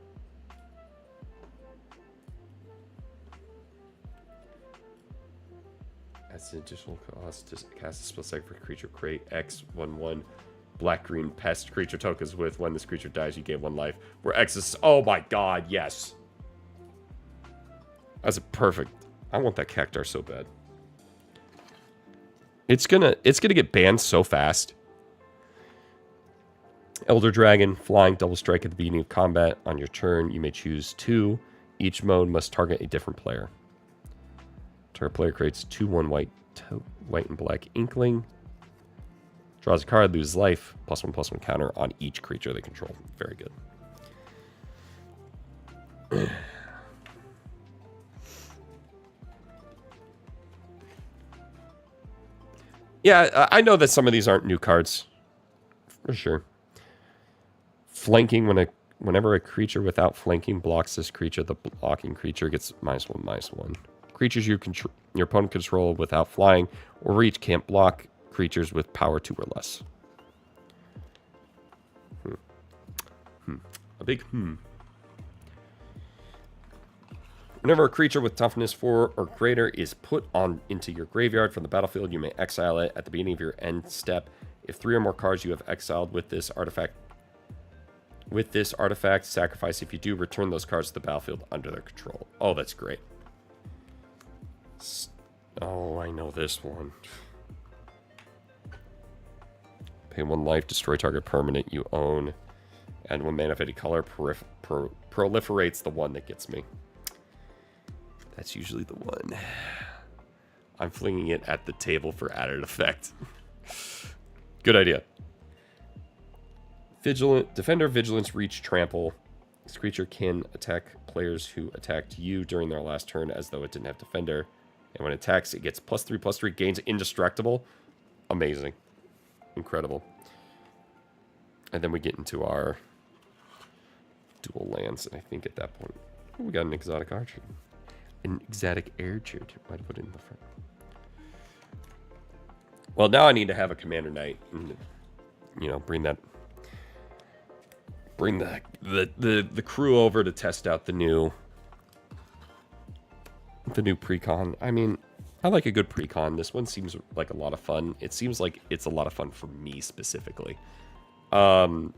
That's an additional cost to cast a spell second for creature. Create X/1/1 black-green pest creature tokens with when this creature dies, you gain 1 life. Where X is... Oh my god, yes. That's a perfect... I want that cactar so bad. It's gonna get banned so fast. Elder Dragon, flying, double strike at the beginning of combat. On your turn, you may choose 2. Each mode must target a different player. Target player creates 2/1 white and black inkling. Draws a card, loses life, +1/+1 counter on each creature they control. Very good. Yeah, I know that some of these aren't new cards. For sure. Flanking, whenever a creature without flanking blocks this creature, the blocking creature gets -1/-1. Creatures your opponent control without flying or reach can't block creatures with power 2 or less. A big Whenever a creature with toughness 4 or greater is put into your graveyard from the battlefield, you may exile it at the beginning of your end step. If 3 or more cards you have exiled with this artifact sacrifice. If you do, return those cards to the battlefield under their control. Oh, that's great. Oh, I know this one. Pay 1 life, destroy target permanent you own, and 1 mana of any color proliferates the one that gets me. That's usually the one. I'm flinging it at the table for added effect. Good idea. Defender, Vigilance, Reach, Trample. This creature can attack players who attacked you during their last turn as though it didn't have Defender. And when it attacks, it gets +3/+3, gains Indestructible. Amazing. Incredible. And then we get into our dual lands, and I think at that point, we got an exotic archer. An exotic archer. Might put it in the front. Well, now I need to have a commander night, and bring the crew over to test out the new precon. I mean, I like a good precon. This one seems like a lot of fun. It seems like it's a lot of fun for me specifically. The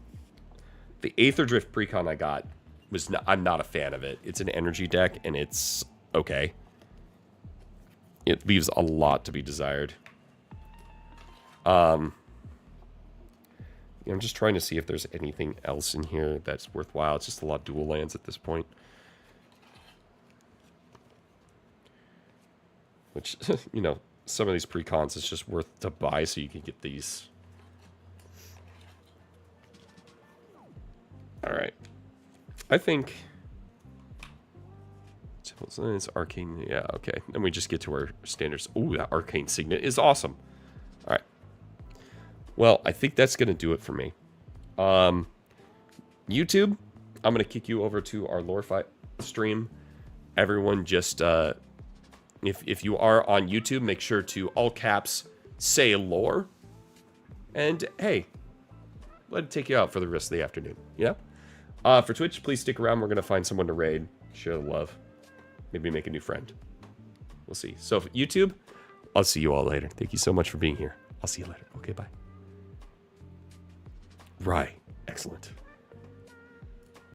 Aether Drift precon I got I'm not a fan of it. It's an energy deck, and it's okay. It leaves a lot to be desired. I'm just trying to see if there's anything else in here that's worthwhile. It's just a lot of dual lands at this point. Which, some of these precons it's just worth to buy so you can get these. Alright. I think... It's Arcane. Yeah, okay. Then we just get to our standards. Ooh, that Arcane Signet is awesome. Alright. Well, I think that's going to do it for me. YouTube, I'm going to kick you over to our lore fight stream. Everyone just... If you are on YouTube, make sure to all caps say lore. And hey, let it take you out for the rest of the afternoon. Yeah? For Twitch, please stick around. We're going to find someone to raid. Share the love. Maybe make a new friend. We'll see. So for YouTube, I'll see you all later. Thank you so much for being here. I'll see you later. Okay, bye. Right. Excellent.